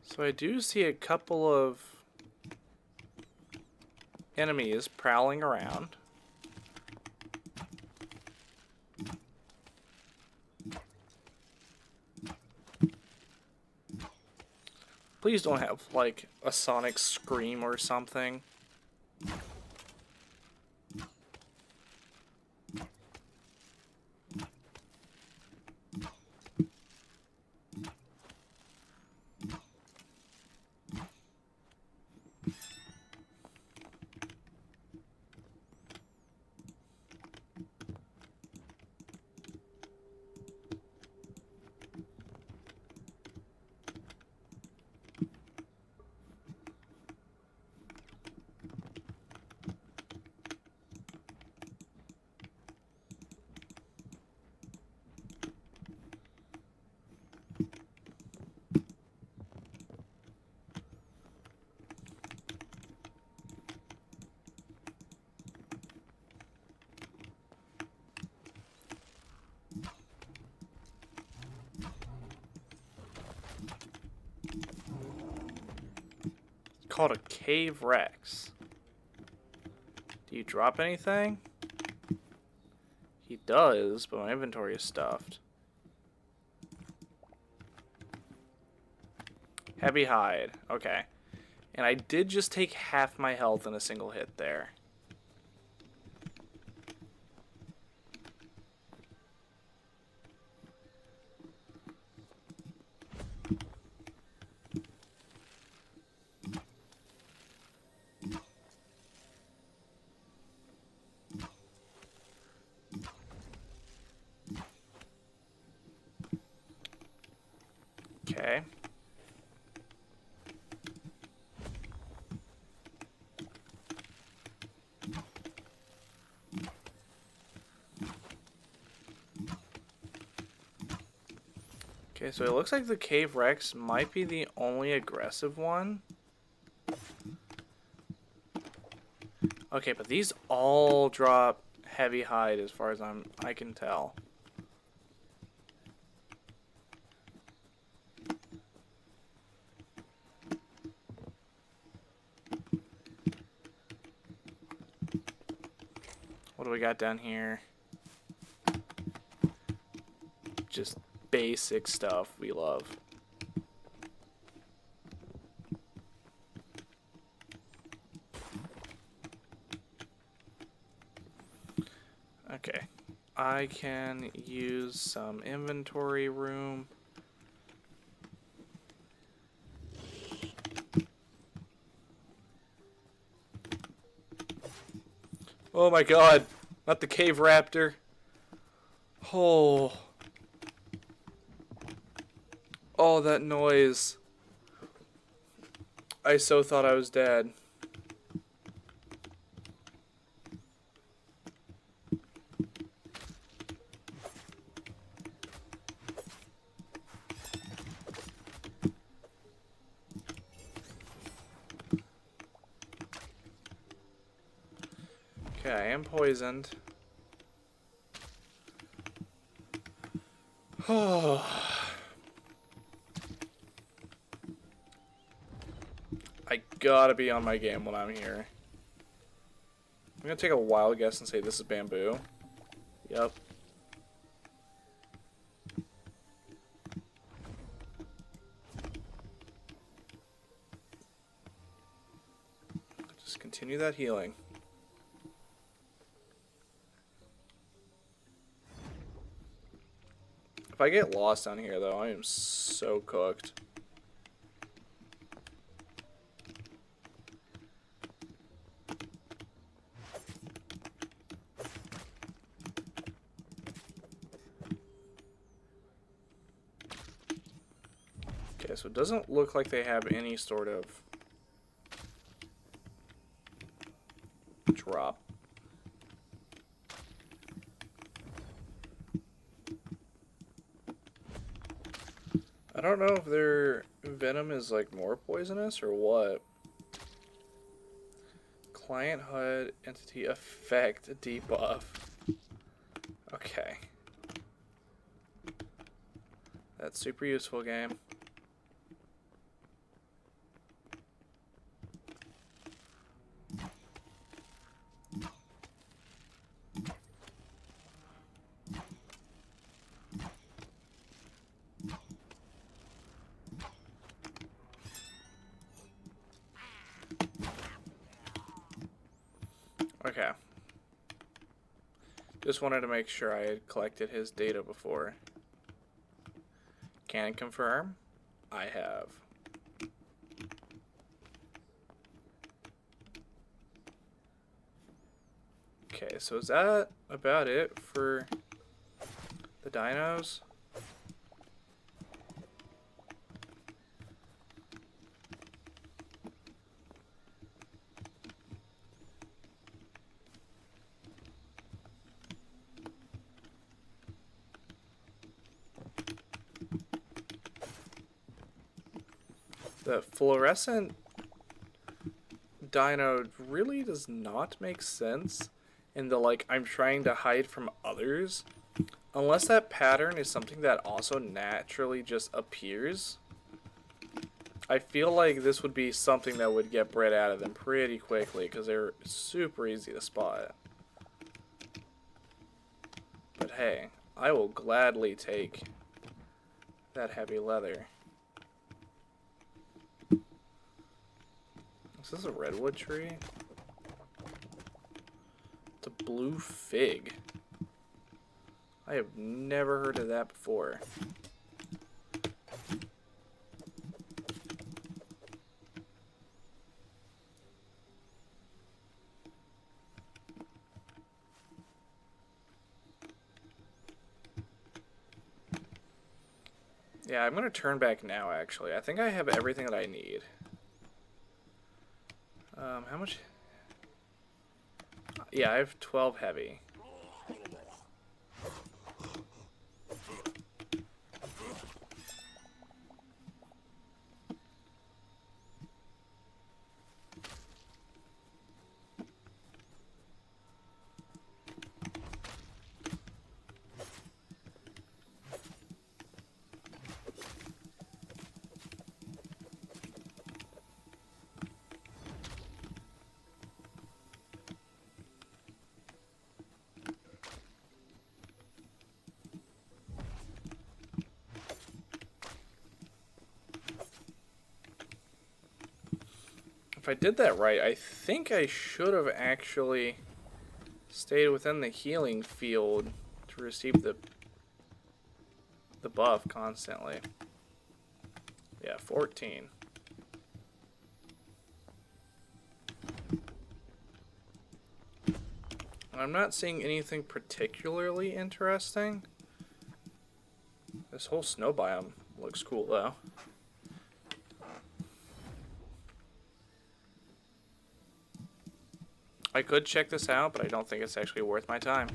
So I do see a couple of enemies prowling around. Please don't have like a sonic scream or something. Called a Cave Rex. Do you drop anything? He does, but my inventory is stuffed. Heavy hide. Okay. And I did just take half my health in a single hit there. Okay. Okay, so it looks like the Cave Rex might be the only aggressive one. Okay, but these all drop heavy hide as far as I can tell. What do we got down here? Just basic stuff we love. Okay, I can use some inventory room. Oh my god, not the cave raptor. Oh. Oh, that noise. I so thought I was dead. Okay, I am poisoned. Oh. I gotta be on my game when I'm here. I'm gonna take a wild guess and say this is bamboo. Yep. Just continue that healing. If I get lost down here, though, I am so cooked. Okay, so it doesn't look like they have any sort of drop. I don't know if their venom is like more poisonous or what. Client HUD entity effect debuff. Okay. That's super useful, game. Okay. Just wanted to make sure I had collected his data before. Can confirm? I have. Okay, so is that about it for the dinos? The fluorescent dino really does not make sense in the, like, I'm trying to hide from others. Unless that pattern is something that also naturally just appears. I feel like this would be something that would get bred out of them pretty quickly because they're super easy to spot. But hey, I will gladly take that heavy leather. Is this a redwood tree? It's a blue fig. I have never heard of that before. Yeah, I'm going to turn back now, actually. I think I have everything that I need. How much? Yeah, I have 12 heavy. If I did that right, I think I should have actually stayed within the healing field to receive the buff constantly. Yeah, 14. I'm not seeing anything particularly interesting. This whole snow biome looks cool though. I could check this out, but I don't think it's actually worth my time.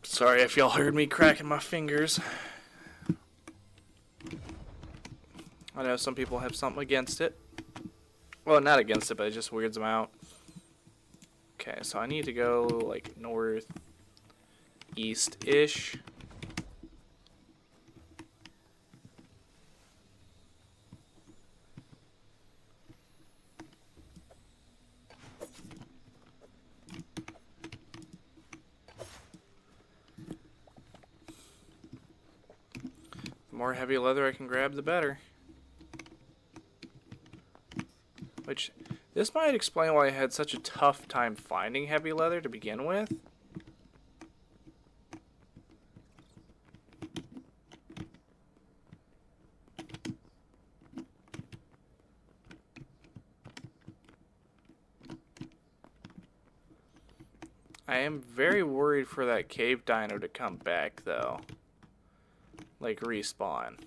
Sorry if y'all heard me cracking my fingers. I know some people have something against it. Well, not against it, but it just weirds them out. Okay, so I need to go, like, northeast-ish. The more heavy leather I can grab, the better. Which, this might explain why I had such a tough time finding heavy leather to begin with. I am very worried for that cave dino to come back, though. Like, respawn.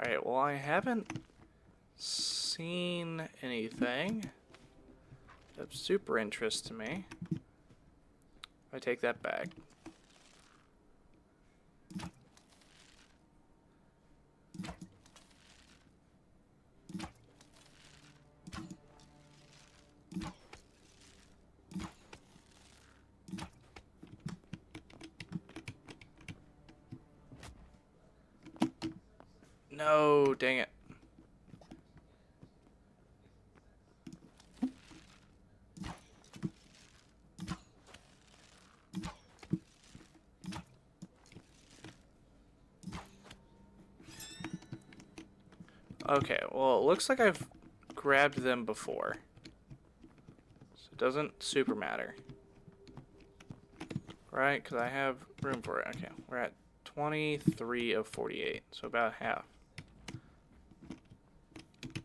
Alright, well, I haven't seen anything of super interest to me. I take that back. No, dang it. Okay, well, it looks like I've grabbed them before. So it doesn't super matter. Right, because I have room for it. Okay, we're at 23 of 48, so about half.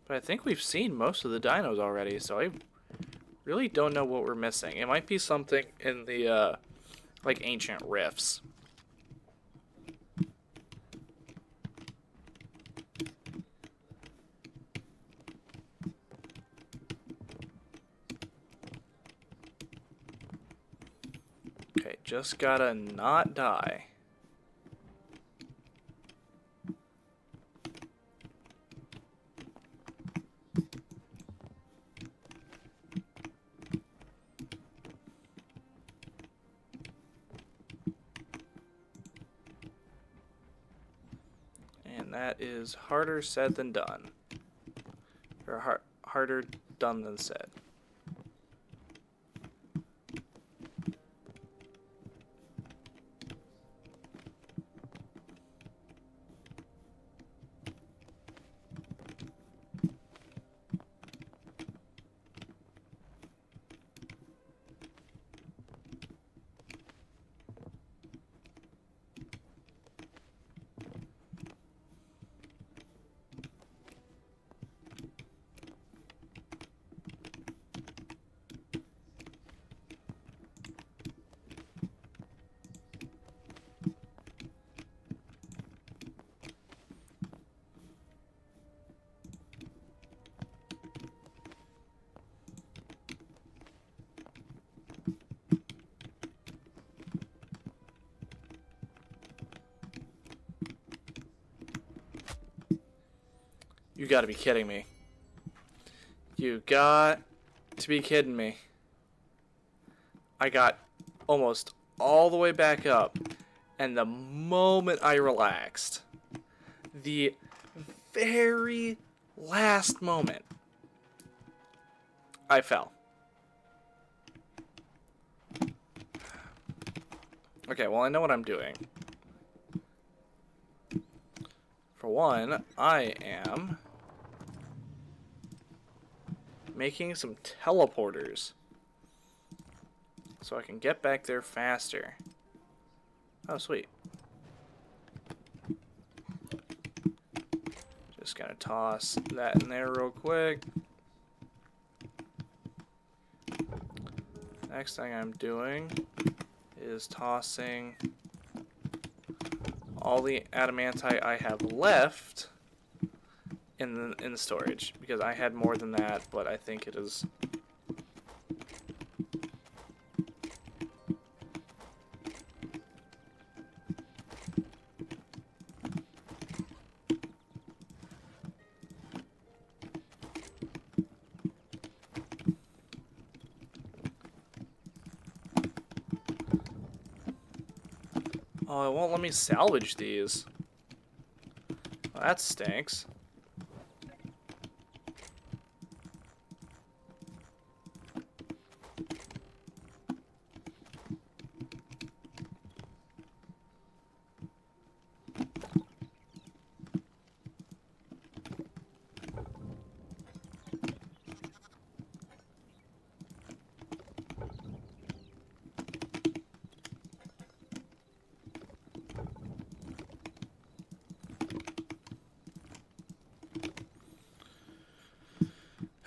But I think we've seen most of the dinos already, so I really don't know what we're missing. It might be something in the, like, ancient rifts. Okay, just gotta not die. And that is harder said than done. Or harder done than said. You gotta be kidding me. You got to be kidding me. I got almost all the way back up, and the moment I relaxed, the very last moment, I fell. Okay, well, I know what I'm doing. For one, I am making some teleporters so I can get back there faster. Oh, sweet. Just gonna toss that in there real quick. Next thing I'm doing is tossing all the adamantite I have left in the storage, because I had more than that, but I think it is. Oh, it won't let me salvage these. Well, that stinks.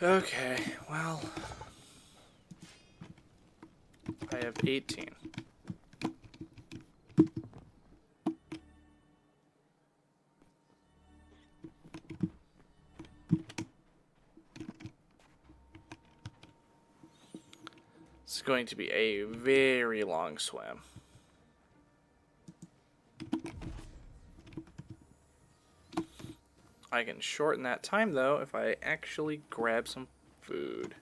Okay, well, I have 18. going to be a very long swim. I can shorten that time, though, if I actually grab some food.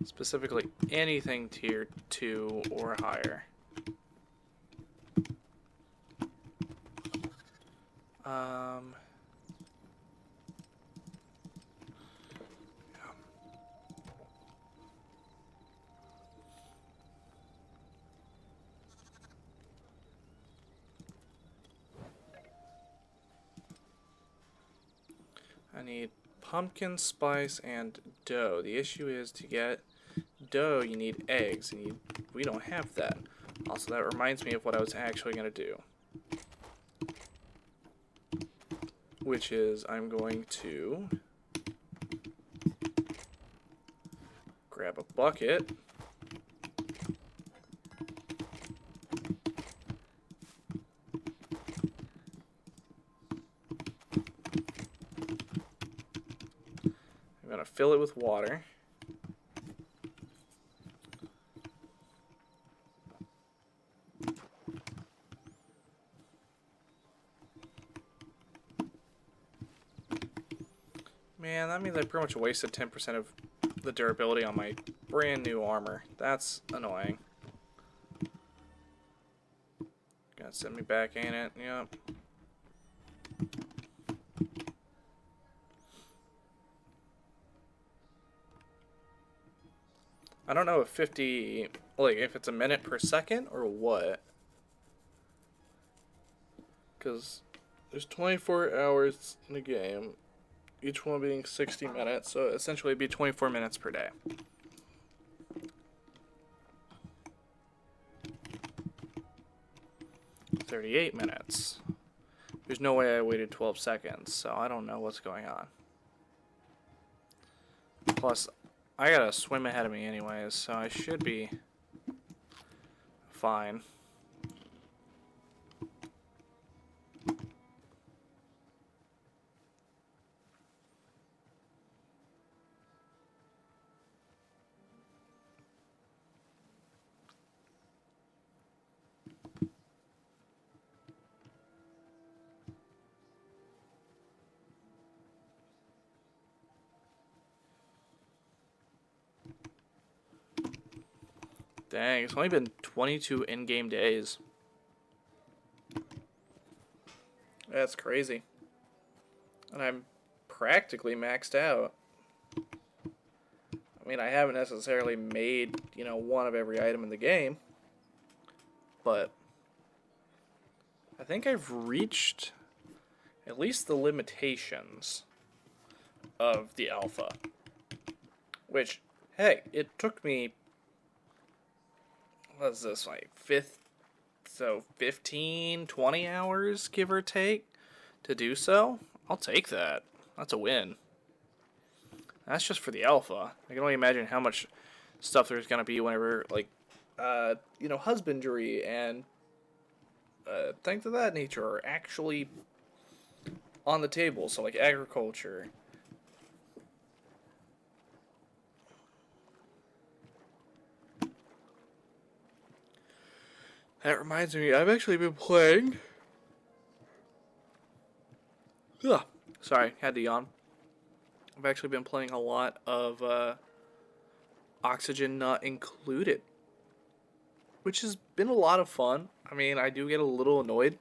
Specifically, anything tier 2 or higher. I need pumpkin spice and dough. The issue is to get dough, you need eggs, and we don't have that. Also, that reminds me of what I was actually going to do. Which is, I'm going to grab a bucket. I'm going to fill it with water. Man, that means I pretty much wasted 10% of the durability on my brand new armor. That's annoying. Gonna send me back, ain't it? Yep. I don't know if 50, like, if it's a minute per second or what. Because there's 24 hours in the game, each one being 60 minutes, so essentially it'd be 24 minutes per day. $38 minutes. There's no way I waited 12 seconds, so I don't know what's going on. Plus, I got a swim ahead of me anyways, so I should be fine. Dang, it's only been 22 in-game days. That's crazy. And I'm practically maxed out. I mean, I haven't necessarily made, you know, one of every item in the game. But I think I've reached at least the limitations of the alpha. Which, hey, it took me, what is this, like 15, 20 hours, give or take, to do so. I'll take that. That's a win. That's just for the alpha. I can only imagine how much stuff there's going to be whenever, like, you know, husbandry and things of that nature are actually on the table. So, like, agriculture. That reminds me, I've actually been playing... Ugh, sorry, had to yawn. I've actually been playing a lot of Oxygen Not Included, which has been a lot of fun. I mean, I do get a little annoyed,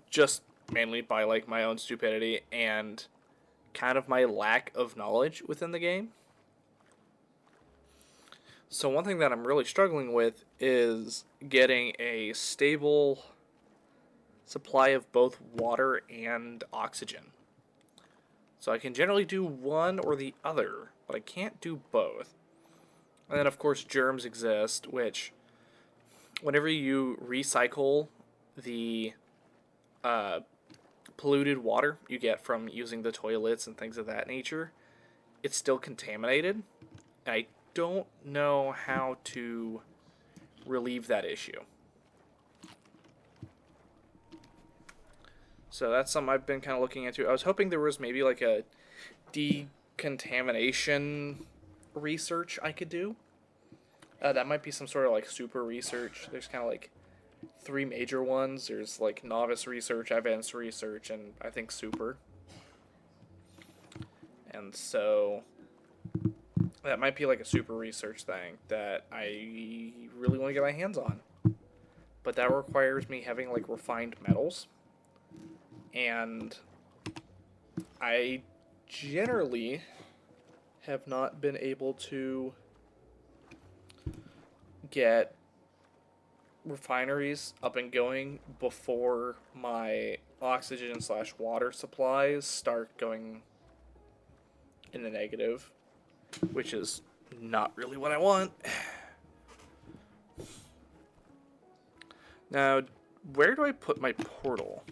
just mainly by, like, my own stupidity and kind of my lack of knowledge within the game. So one thing that I'm really struggling with is getting a stable supply of both water and oxygen. So I can generally do one or the other, but I can't do both. And then, of course, germs exist, which, whenever you recycle the polluted water you get from using the toilets and things of that nature, it's still contaminated. And I don't know how to relieve that issue. So that's something I've been kind of looking into. I was hoping there was maybe like a decontamination research I could do. That might be some sort of like super research. There's kind of like three major ones. There's like novice research, advanced research, and I think super. And so that might be like a super research thing that I really want to get my hands on. But that requires me having like refined metals. And I generally have not been able to get refineries up and going before my oxygen / water supplies start going in the negative, which is not really what I want. Now, where do I put my portal?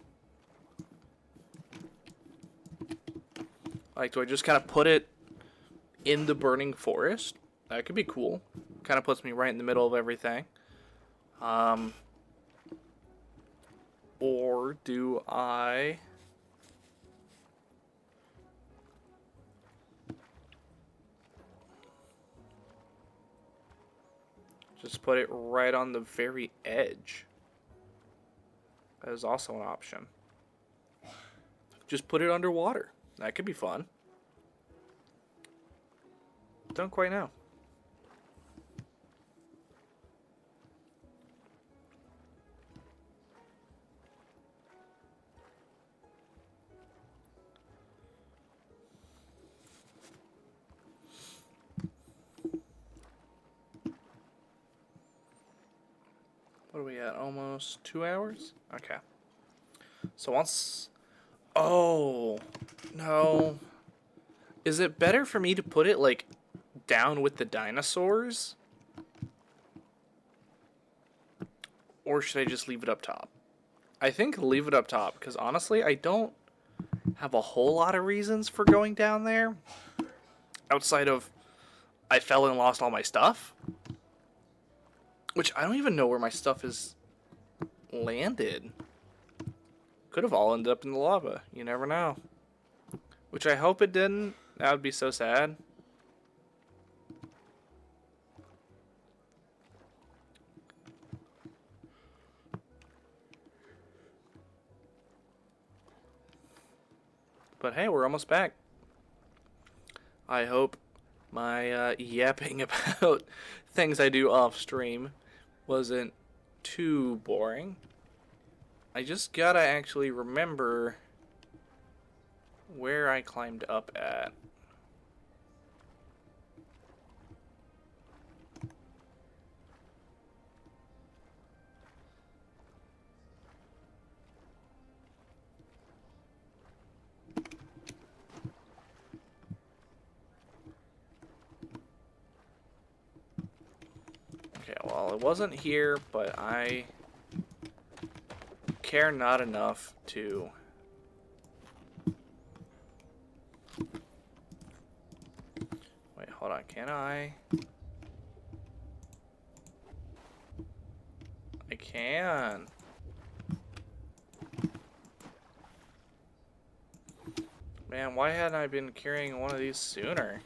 Like, do I just kind of put it in the burning forest? That could be cool. Kind of puts me right in the middle of everything. Or do I just put it right on the very edge? That is also an option. Just put it underwater. That could be fun. Don't quite know. What are we at? Almost 2 hours? Okay. So once... Oh, no. Is it better for me to put it, like, down with the dinosaurs? Or should I just leave it up top? I think leave it up top, because honestly, I don't have a whole lot of reasons for going down there. Outside of, I fell and lost all my stuff. Which, I don't even know where my stuff is landed. Could have all ended up in the lava. You never know. Which I hope it didn't. That would be so sad. But hey, we're almost back. I hope my yapping about things I do off stream wasn't too boring. I just gotta actually remember where I climbed up at. Okay, well, it wasn't here, but I care not enough to... Wait, hold on, can I? I can. Man, why hadn't I been carrying one of these sooner?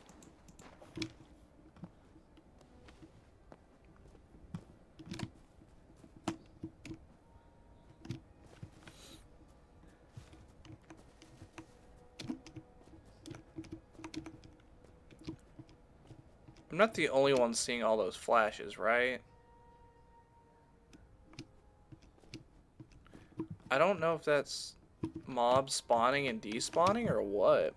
I'm not the only one seeing all those flashes, right? I don't know if that's mobs spawning and despawning or what.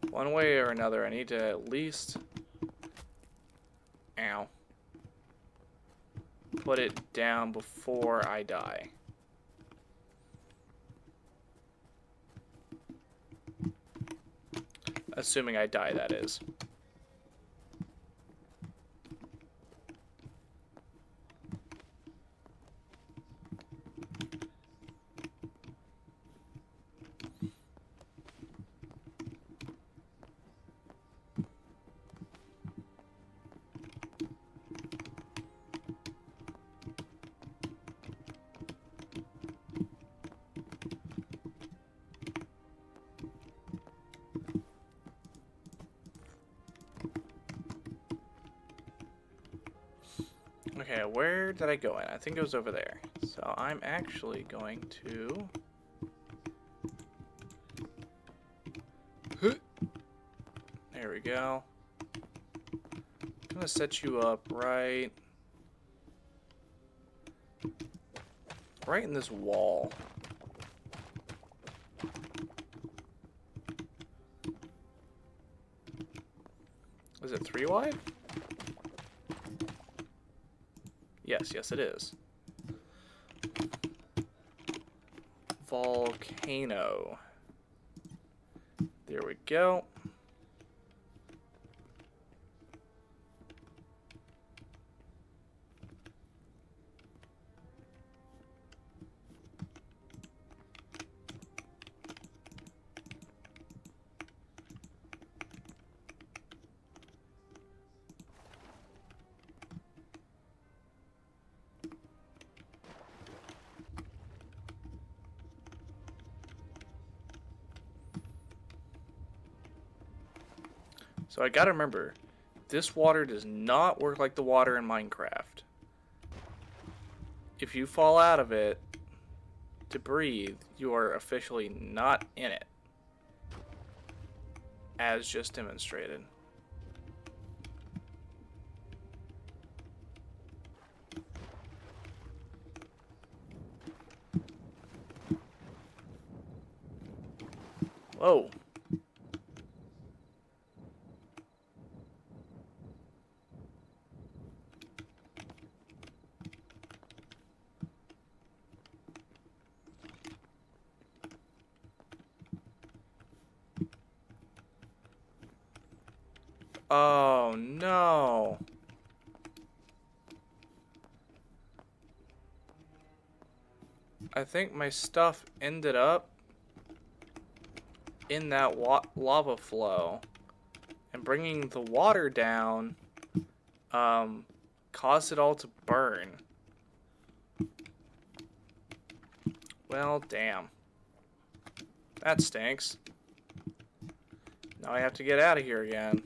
One way or another, I need to at least... Ow. Put it down before I die. Assuming I die, that is. Okay, where did I go in? I think it was over there. So I'm actually going to... There we go. I'm gonna set you up right in this wall. Is it 3 wide? Yes, it is. Volcano. There we go. So I gotta remember, this water does not work like the water in Minecraft. If you fall out of it to breathe, you are officially not in it, as just demonstrated. Whoa. Oh no. I think my stuff ended up in that lava flow, and bringing the water down caused it all to burn. Well, damn. That stinks. Now I have to get out of here again.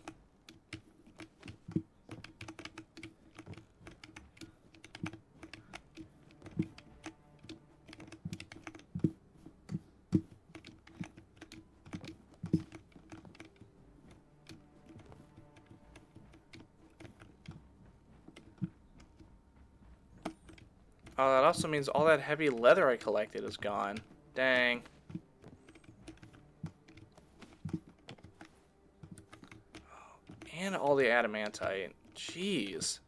Oh, that also means all that heavy leather I collected is gone. Dang. And all the adamantite. Jeez.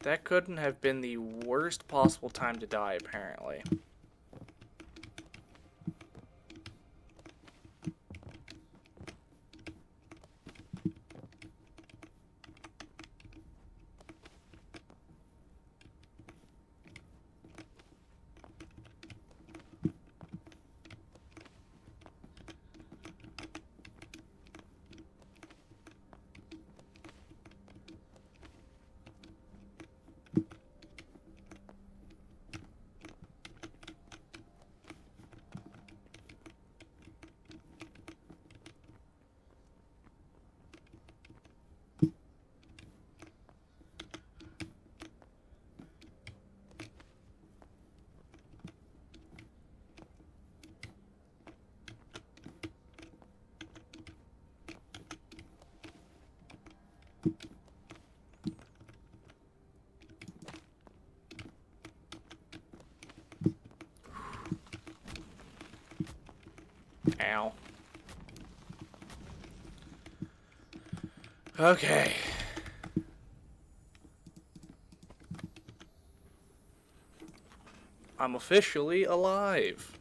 That couldn't have been the worst possible time to die, apparently. Ow. Okay. I'm officially alive.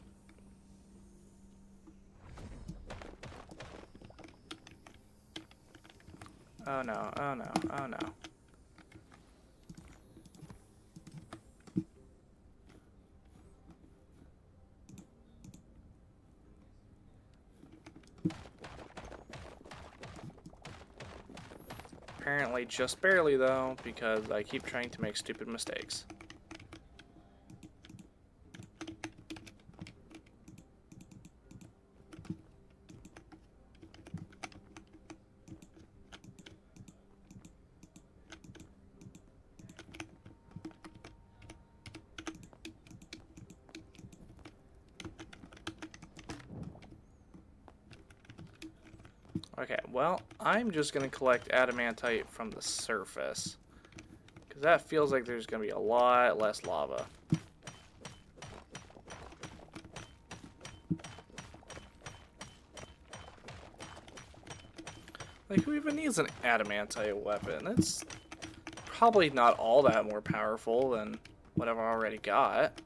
Oh no, oh no, oh no. Apparently just barely though, because I keep trying to make stupid mistakes. Okay, well, I'm just going to collect adamantite from the surface. Because that feels like there's going to be a lot less lava. Like, who even needs an adamantite weapon? It's probably not all that more powerful than what I've already got.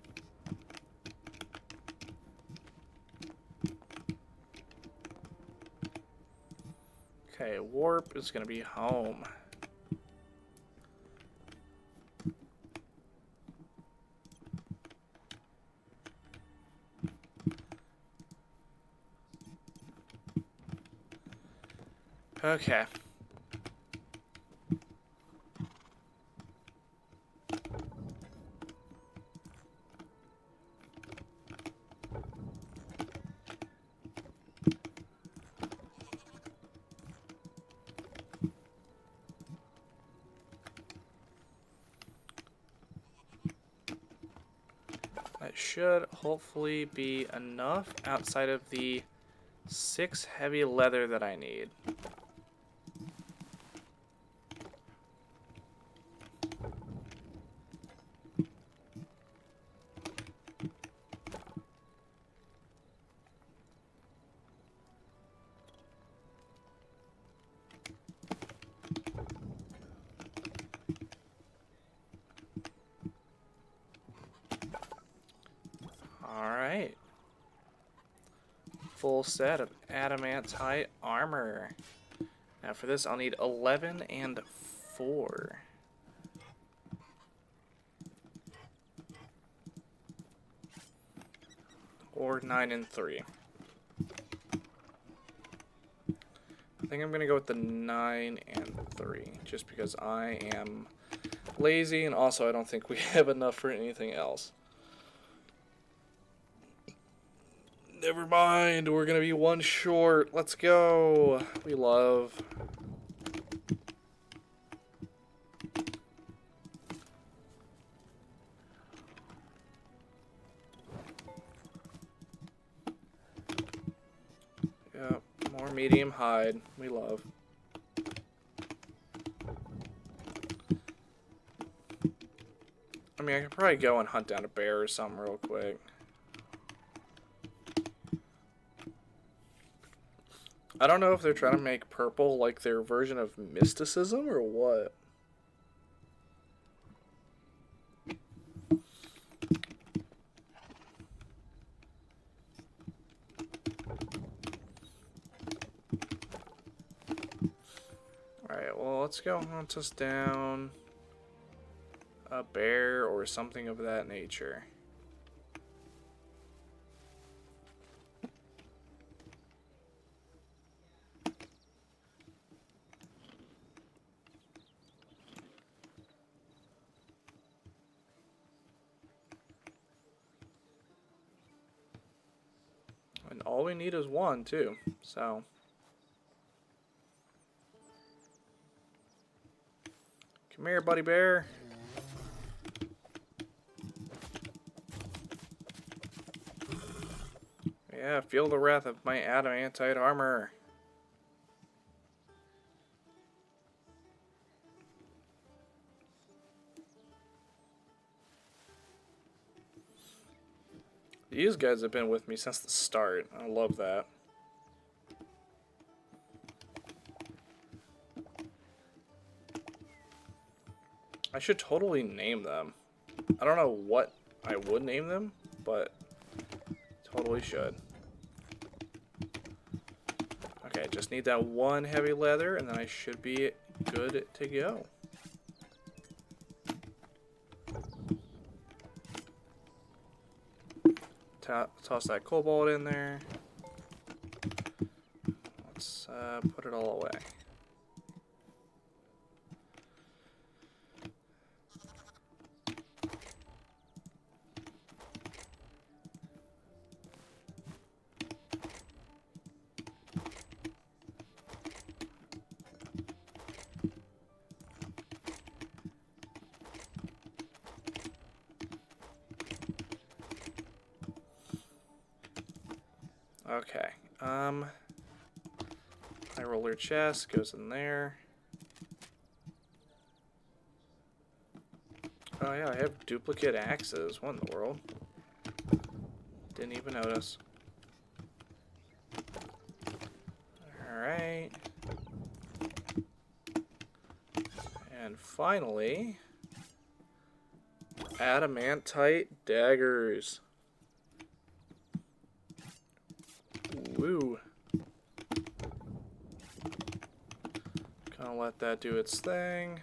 Okay, warp is going to be home. Okay. That should hopefully be enough outside of the 6 heavy leather that I need. Alright. Full set of adamantite armor. Now for this I'll need 11 and 4. Or 9 and 3. I think I'm going to go with the 9 and 3. Just because I am lazy and also I don't think we have enough for anything else. Never mind, we're gonna be 1 short. Let's go. We love. Yep, more medium hide. We love. I mean, I could probably go and hunt down a bear or something real quick. I don't know if they're trying to make purple like their version of mysticism or what. Alright, well, let's go hunt us down a bear or something of that nature. And all we need is 1, too. So. Come here, buddy bear. Yeah, feel the wrath of my adamantite armor. These guys have been with me since the start. I love that. I should totally name them. I don't know what I would name them, but totally should. Okay, just need that 1 heavy leather, and then I should be good to go. Toss that cobalt in there. Let's put it all away. Okay, I High roller chest goes in there. Oh yeah, I have duplicate axes. What in the world? Didn't even notice. Alright. And finally, adamantite daggers. Woo. Gonna let that do its thing.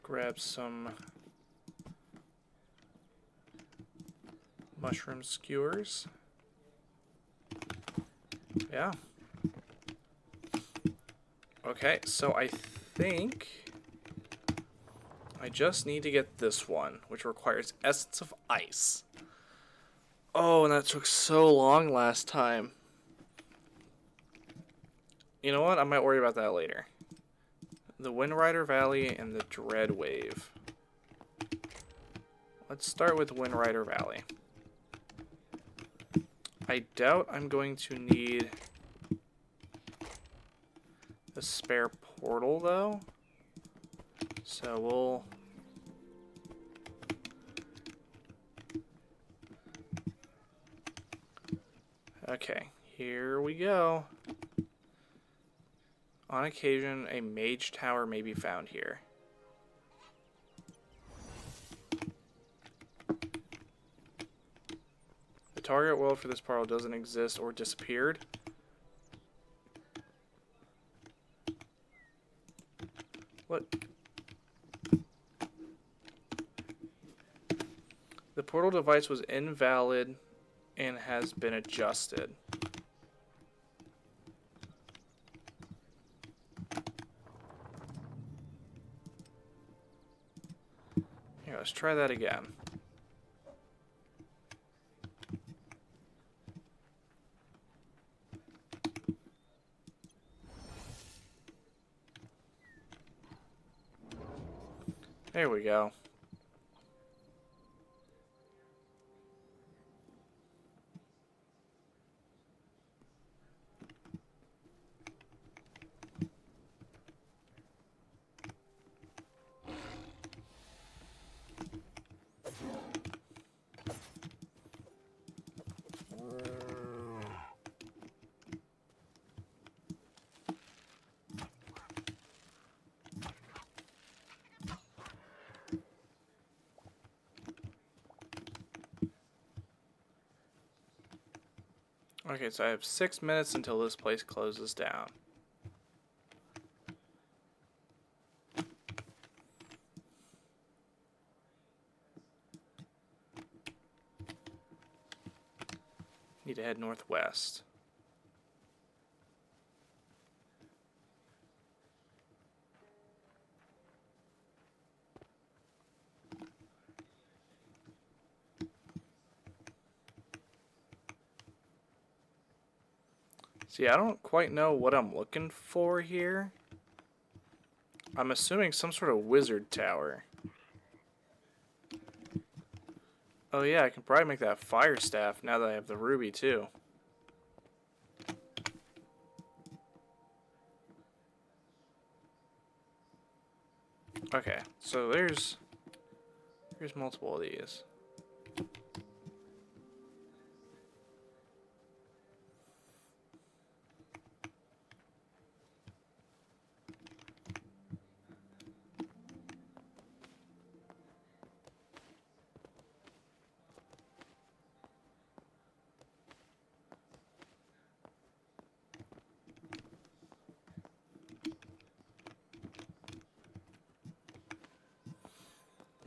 Grab some mushroom skewers. Yeah. Okay, so I think I just need to get this one, which requires Essence of Ice. Oh, and that took so long last time. You know what? I might worry about that later. The Windrider Valley and the Dread Wave. Let's start with Windrider Valley. I doubt I'm going to need a spare portal, though. So we'll... Okay, here we go. On occasion, a mage tower may be found here. The target world for this portal doesn't exist or disappeared. What? The portal device was invalid and has been adjusted. Here, let's try that again. There we go. Okay, so I have 6 minutes until this place closes down. Need to head northwest. See, I don't quite know what I'm looking for here. I'm assuming some sort of wizard tower. Oh yeah, I can probably make that fire staff now that I have the ruby too. Okay, so there's multiple of these.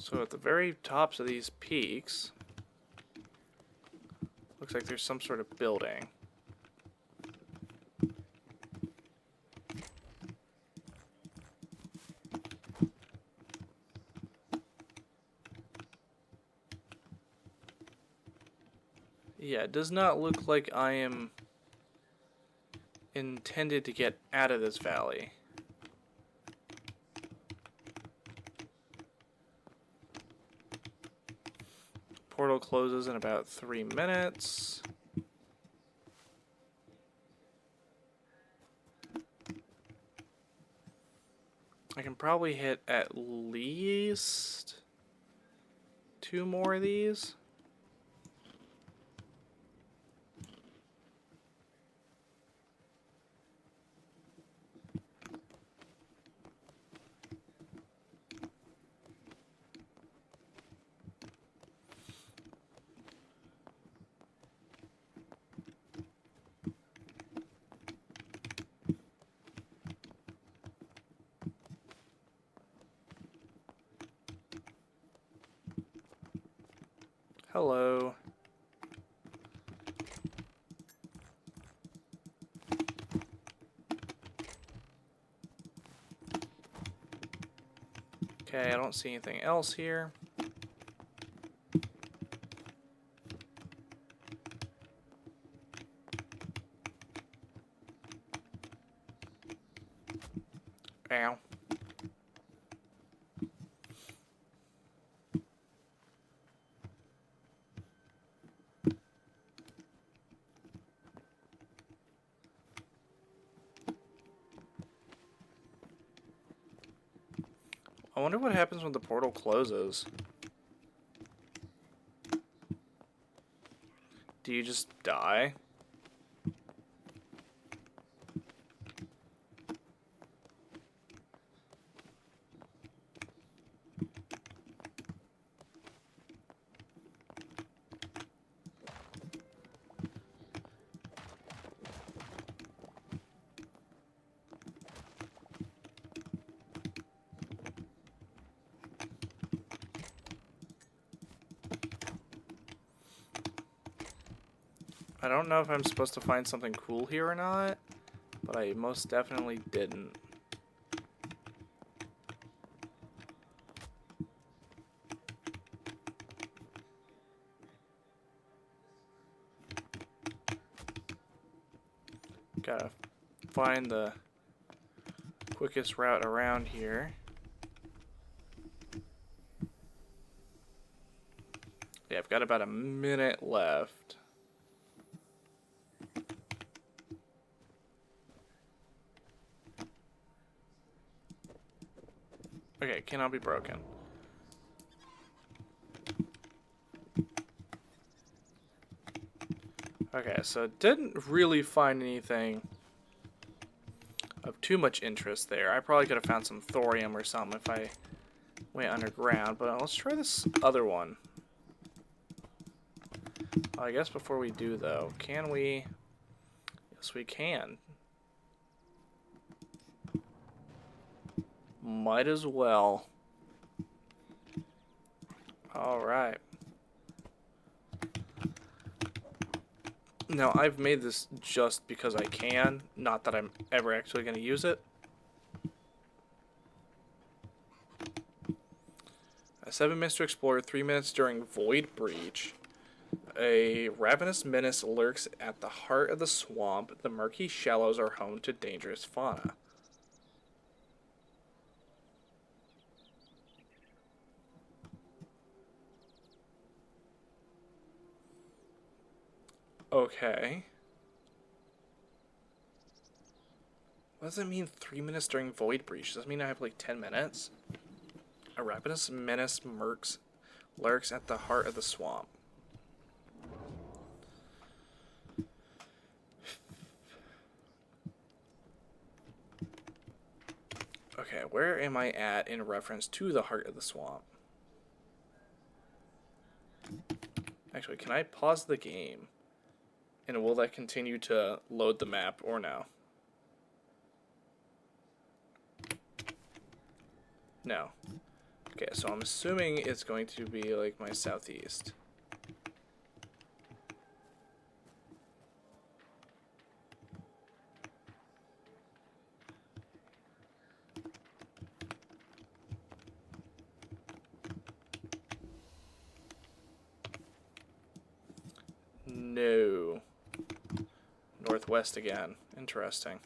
So at the very tops of these peaks, looks like there's some sort of building. Yeah, it does not look like I am intended to get out of this valley. portal closes in about 3 minutes. I can probably hit at least 2 more of these. Hello. Okay, I don't see anything else here. Ow. I wonder what happens when the portal closes. Do you just die? I don't know if I'm supposed to find something cool here or not, but I most definitely didn't. Gotta find the quickest route around here. Yeah, I've got about a minute left. Okay, cannot be broken. Okay, so didn't really find anything of too much interest there. I probably could have found some thorium or something if I went underground, but let's try this other one. I guess before we do, though, can we... Yes, we can. Might as well. Alright. Now, I've made this just because I can, not that I'm ever actually going to use it. A 7 minutes to explore, 3 minutes during Void Breach. A ravenous menace lurks at the heart of the swamp. The murky shallows are home to dangerous fauna. Okay. What does it mean 3 minutes during Void Breach? Does that mean I have like 10 minutes? A ravenous menace lurks at the heart of the swamp. Okay, where am I at in reference to the heart of the swamp? Actually, can I pause the game? And will that continue to load the map or no? No. Okay, so I'm assuming it's going to be like my southeast. No. Northwest again. Interesting.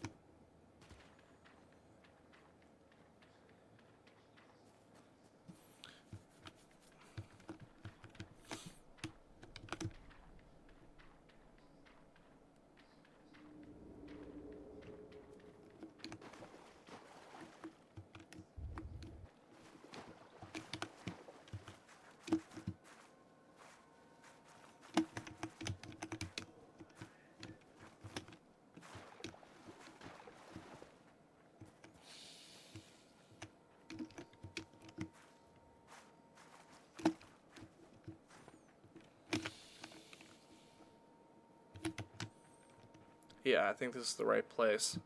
Yeah, I think this is the right place.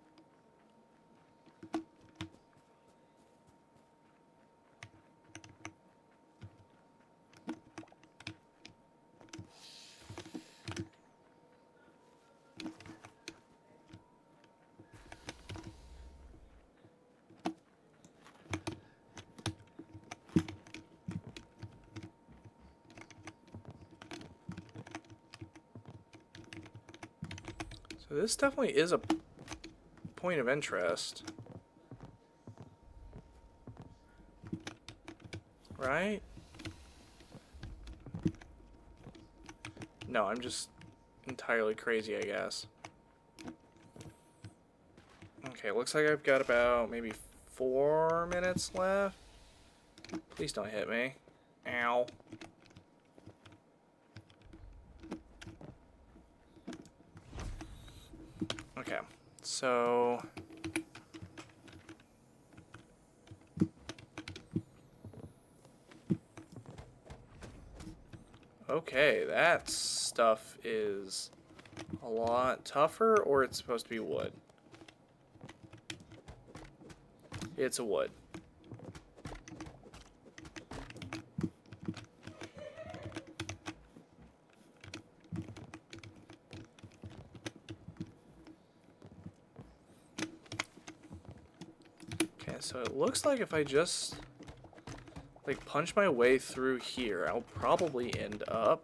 So this definitely is a point of interest. Right? No, I'm just entirely crazy, I guess. Okay, looks like I've got about maybe 4 minutes left. Please don't hit me. Ow. Okay, so... Okay, that stuff is a lot tougher, or it's supposed to be wood? It's a wood. Okay, so it looks like if I just like punch my way through here, I'll probably end up.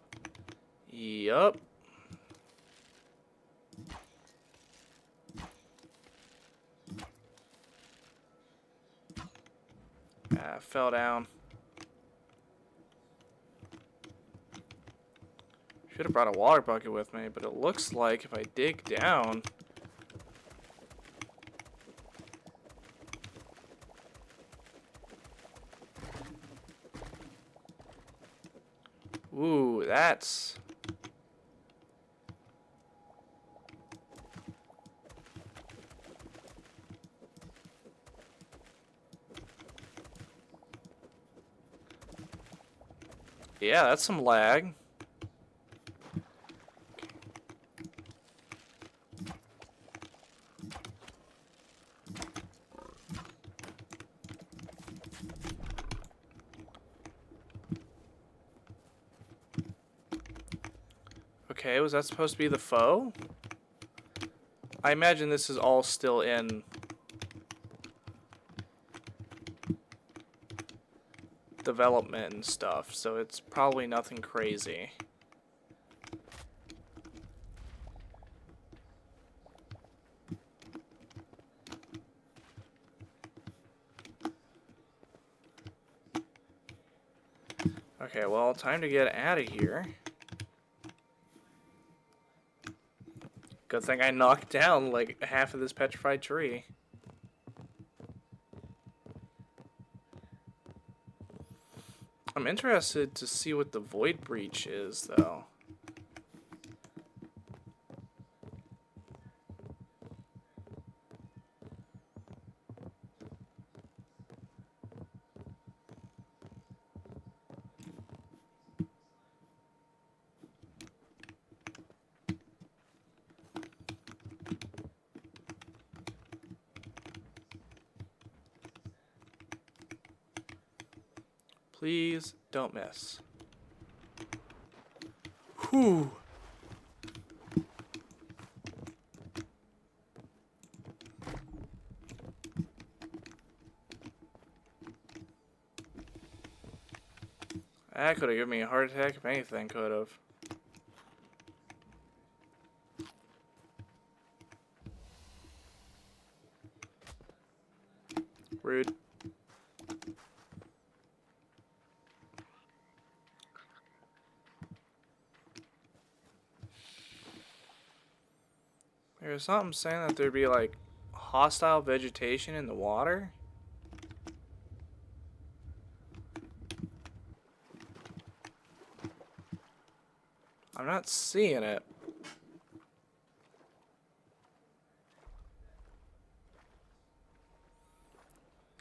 Yup. Ah, fell down. Should have brought a water bucket with me, but it looks like if I dig down. Ooh, that's... Yeah, that's some lag. Okay, was that supposed to be the foe? I imagine this is all still in development and stuff, so it's probably nothing crazy. Okay, well, time to get out of here. Good thing I knocked down like half of this petrified tree. I'm interested to see what the void breach is, though. Please don't miss. Whew. That could have given me a heart attack if anything could have. Rude. There's something saying that there'd be like hostile vegetation in the water. I'm not seeing it.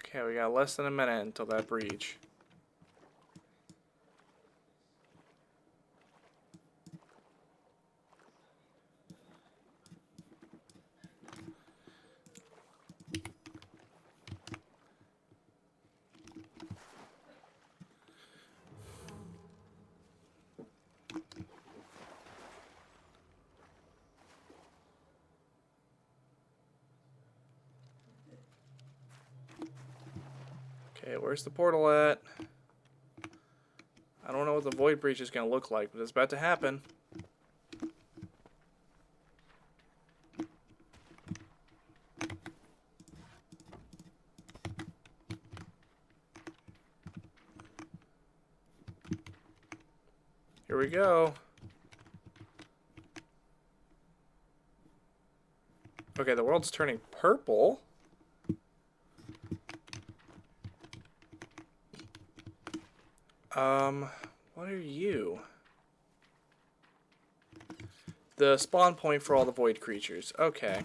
Okay, we got less than a minute until that breach. Okay, where's the portal at? I don't know what the void breach is going to look like, but it's about to happen. Here we go. Okay, the world's turning purple. What are you? The spawn point for all the void creatures. Okay.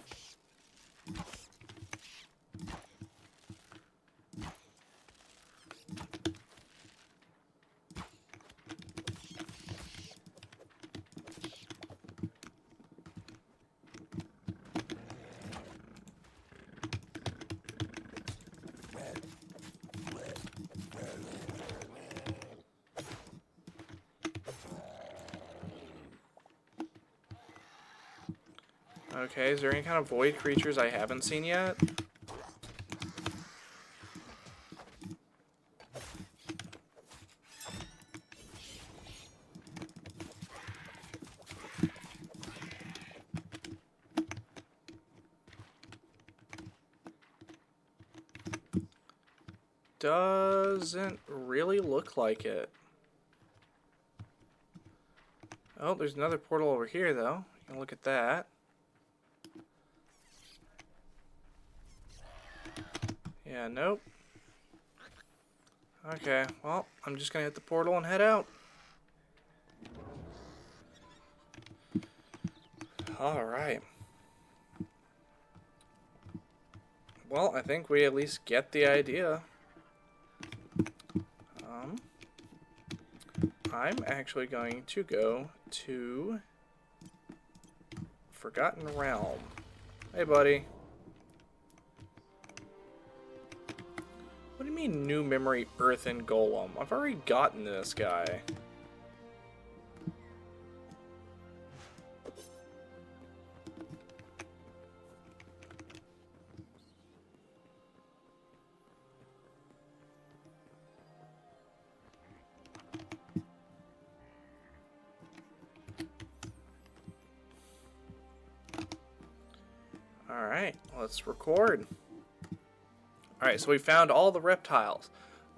Okay, is there any kind of void creatures I haven't seen yet? Doesn't really look like it. Oh, there's another portal over here, though. You can look at that. Yeah, nope. Okay, well, I'm just gonna hit the portal and head out. Alright. Well, I think we at least get the idea. I'm actually going to go to Forgotten Realm. Hey, buddy. What do you mean, new memory, earthen golem? I've already gotten this guy. Alright, let's record. Alright, so we found all the reptiles.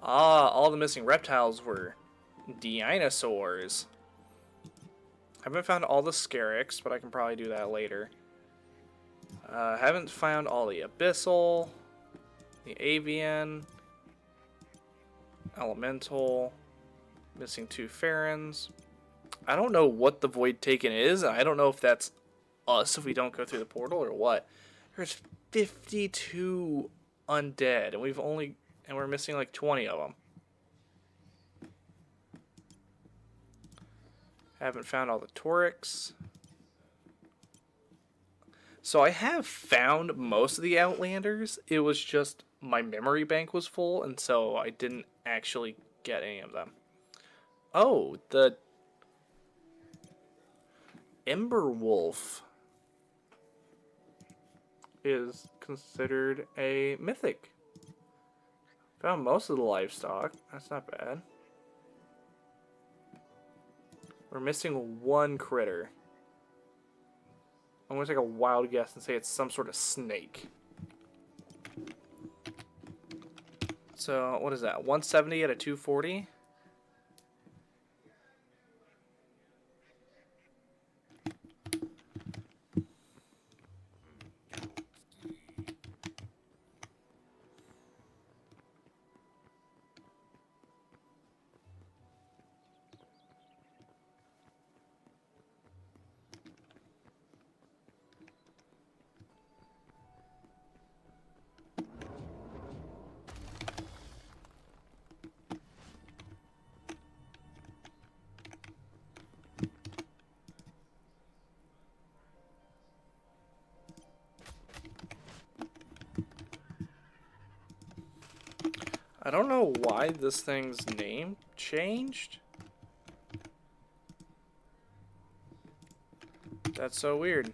Ah, all the missing reptiles were dinosaurs. Haven't found all the Scarix, but I can probably do that later. Haven't found all the Abyssal, the Avian, Elemental, missing 2 Pharons. I don't know what the Void Taken is. I don't know if that's us if we don't go through the portal or what. There's 52 undead, and we're missing like 20 of them. Haven't found all the Torics. So I have found most of the Outlanders. It was just my memory bank was full, and so I didn't actually get any of them. Oh, the Ember Wolf is considered a mythic. Found most of the livestock. That's not bad. We're missing 1 critter. I'm going to take a wild guess and say it's some sort of snake. So, what is that? 170 out of 240? I don't know why this thing's name changed. That's so weird.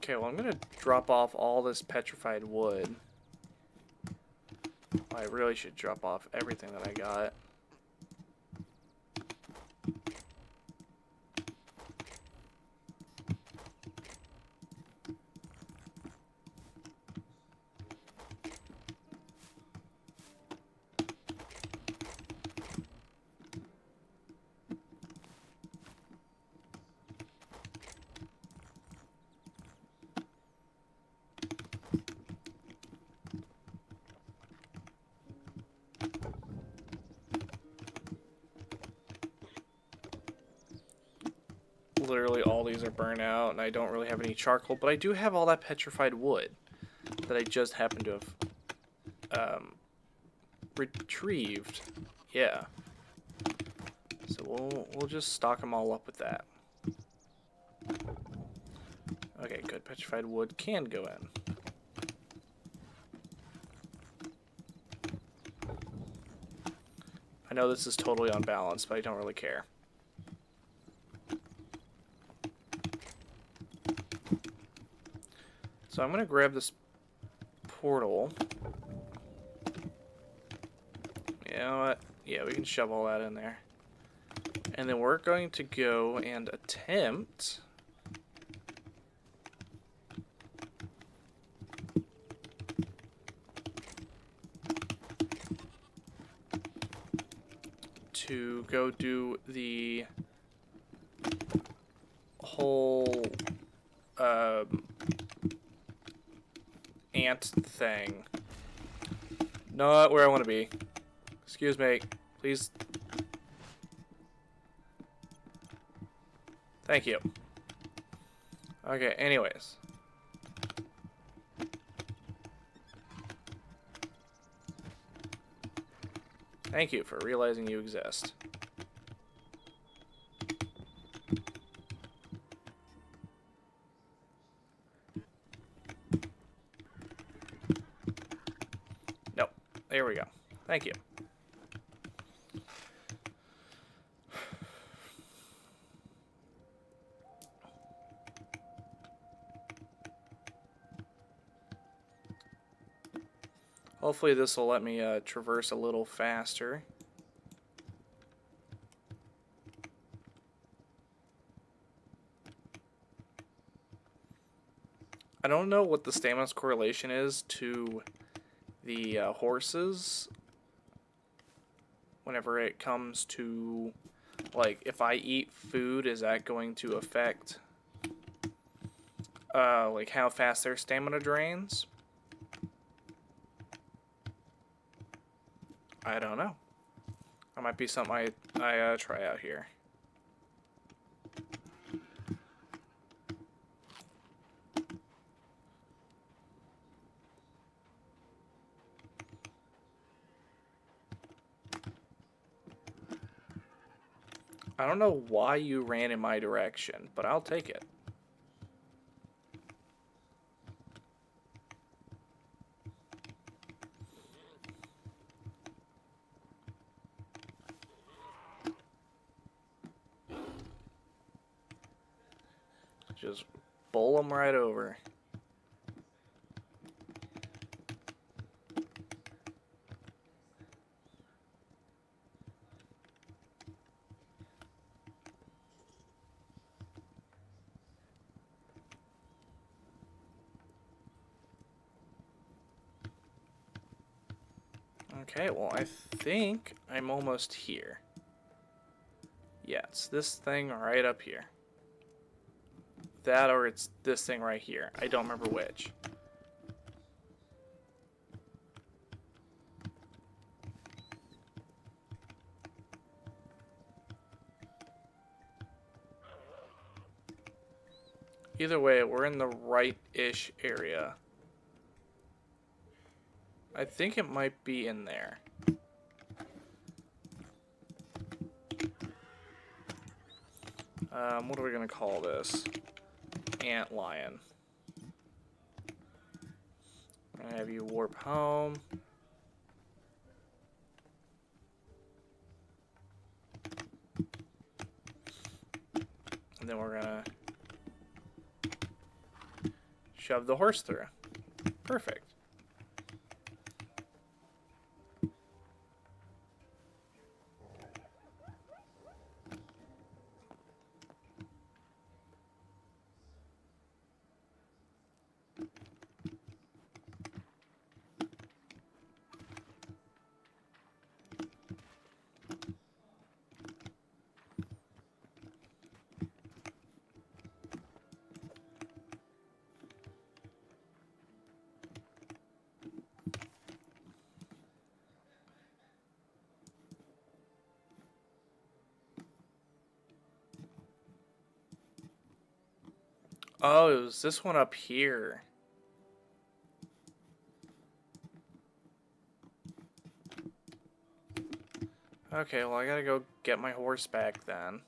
Okay, well, I'm gonna drop off all this petrified wood. I really should drop off everything that I got. Literally all these are burnt out, and I don't really have any charcoal, but I do have all that petrified wood that I just happened to have retrieved. Yeah. So we'll just stock them all up with that. Okay, good. Petrified wood can go in. I know this is totally unbalanced, but I don't really care. So I'm going to grab this portal. You know what? Yeah, we can shove all that in there. And then we're going to go and attempt to go do the whole ant thing. Not where I want to be. Excuse me. Please. Thank you. Okay, anyways. Thank you for realizing you exist. Nope. There we go. Thank you. Hopefully this will let me traverse a little faster. I don't know what the stamina's correlation is to the horses whenever it comes to, like, if I eat food, is that going to affect like how fast their stamina drains? I don't know. That might be something I try out here. I don't know why you ran in my direction, but I'll take it. Just bowl them right over. Okay, well, I think I'm almost here. Yeah, it's this thing right up here. That or it's this thing right here. I don't remember which. Either way, we're in the right-ish area. I think it might be in there. What are we gonna call this? Ant lion. I'm gonna have you warp home. And then we're gonna shove the horse through. Perfect. Oh, it was this one up here. Okay, well I gotta go get my horse back then.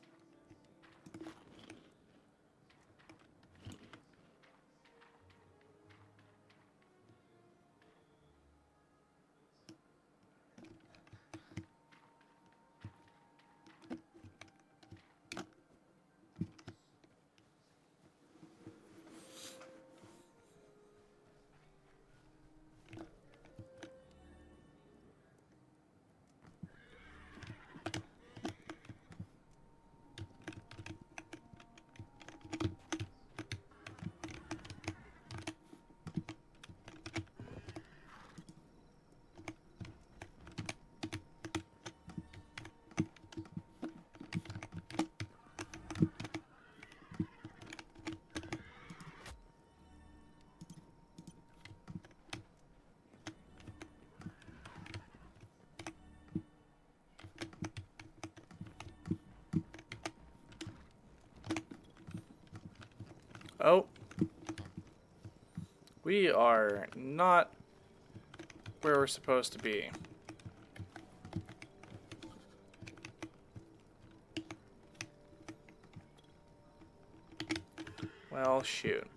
Oh. We are not where we're supposed to be. Well, shoot.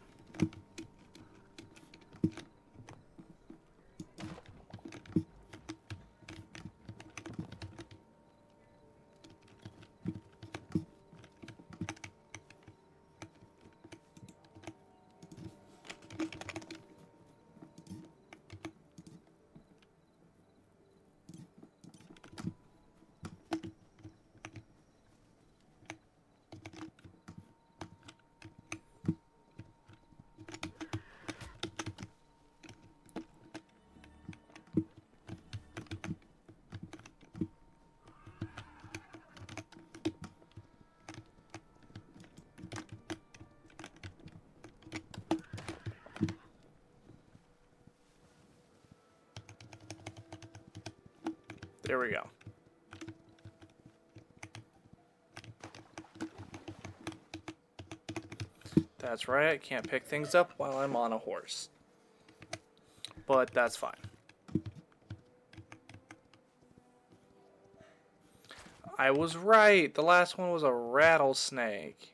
There we go. That's right, I can't pick things up while I'm on a horse. But that's fine. I was right. The last one was a rattlesnake.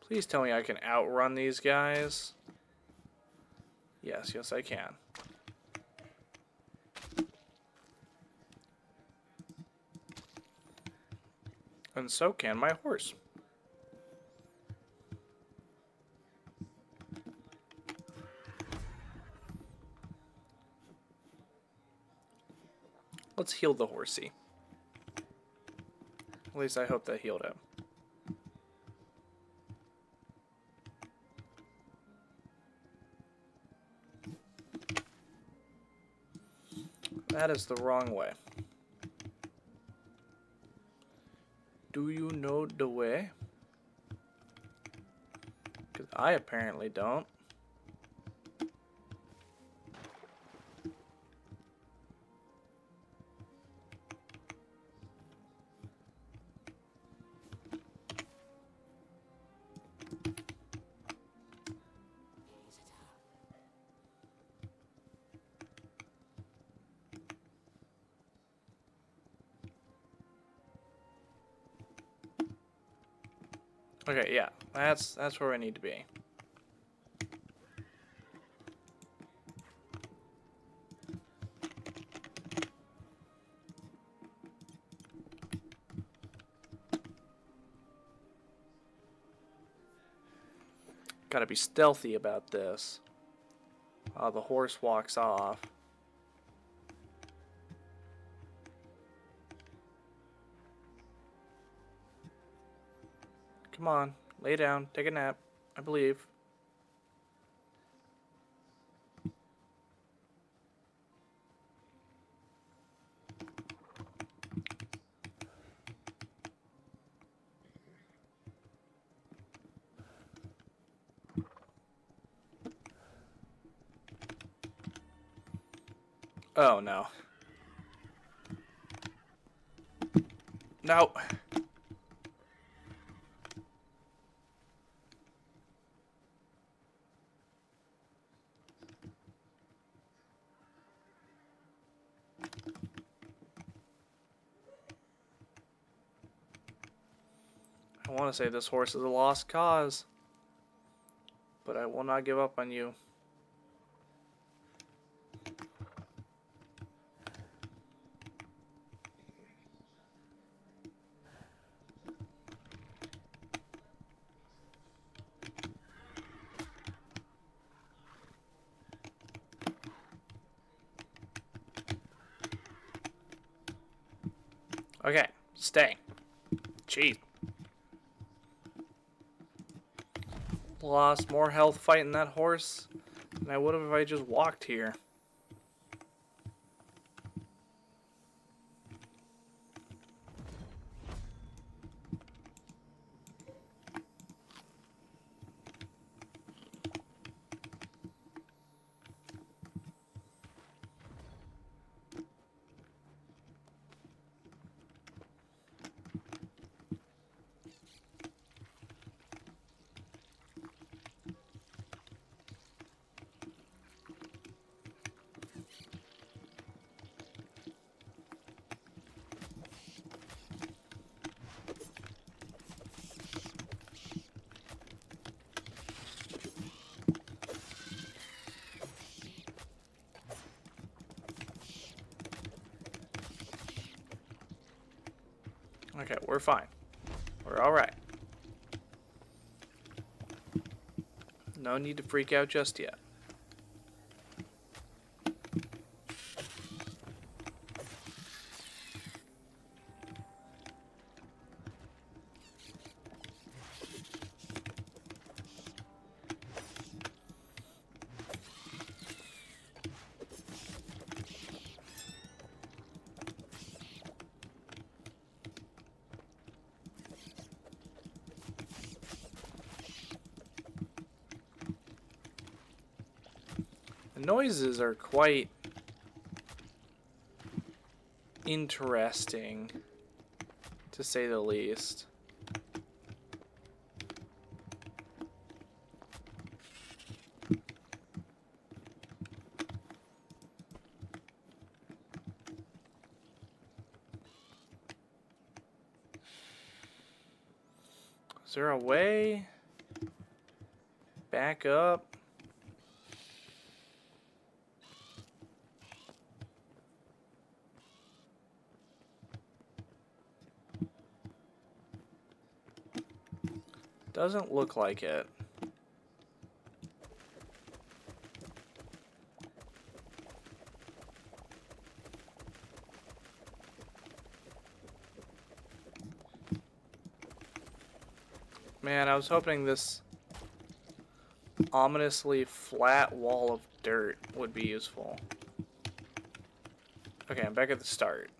Please tell me I can outrun these guys. Yes, yes I can. And so can my horse. Let's heal the horsey. At least I hope that healed him. That is the wrong way. Do you know the way? Because I apparently don't. Okay, yeah, that's where I need to be. Gotta be stealthy about this. The horse walks off. Come on, lay down, take a nap, I believe. Oh no. No. I want to say this horse is a lost cause, but I will not give up on you. Okay, stay. Jeez. Lost more health fighting that horse than I would have if I just walked here. Okay, we're fine. We're alright. No need to freak out just yet. The noises are quite interesting, to say the least. Is there a way? Back up? Doesn't look like it. Man, I was hoping this ominously flat wall of dirt would be useful. Okay, I'm back at the start.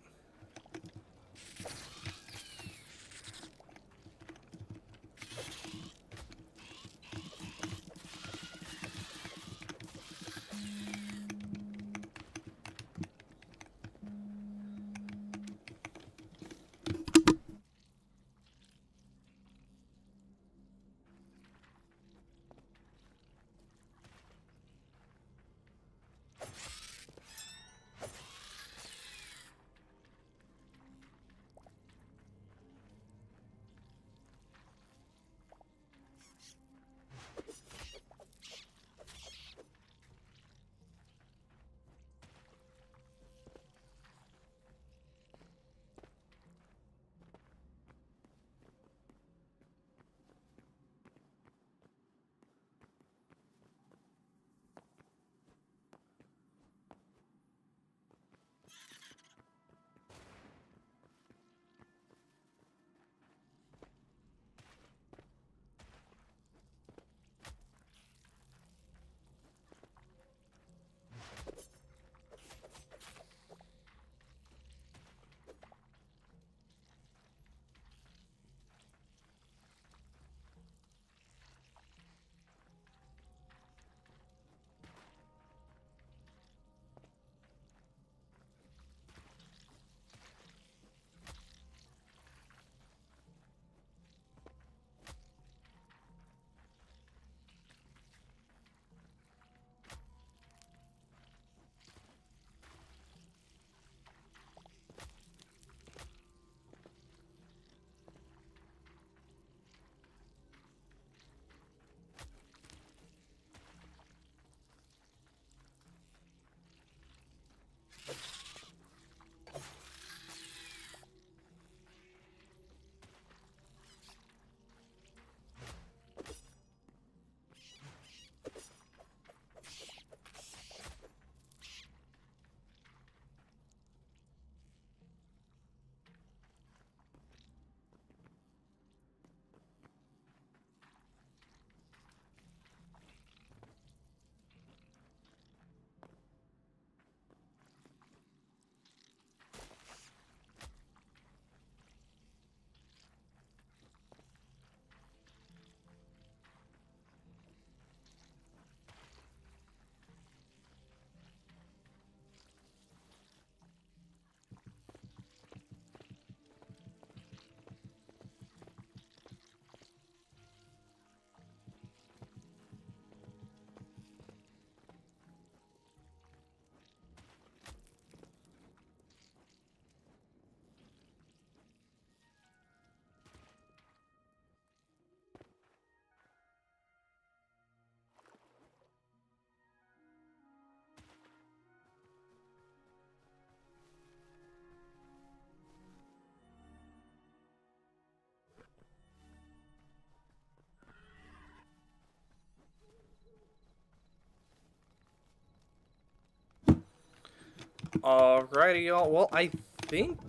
Alrighty, y'all. Well, I think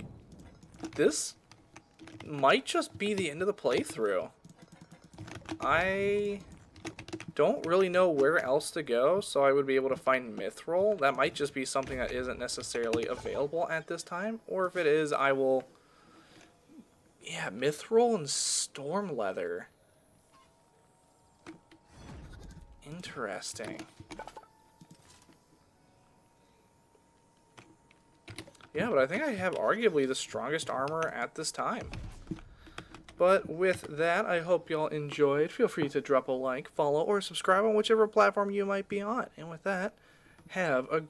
this might just be the end of the playthrough. I don't really know where else to go, so I would be able to find Mithril. That might just be something that isn't necessarily available at this time, or if it is, I will... Yeah, Mithril and Storm Leather. Interesting. Yeah, but I think I have arguably the strongest armor at this time. But with that, I hope y'all enjoyed. Feel free to drop a like, follow, or subscribe on whichever platform you might be on. And with that, have a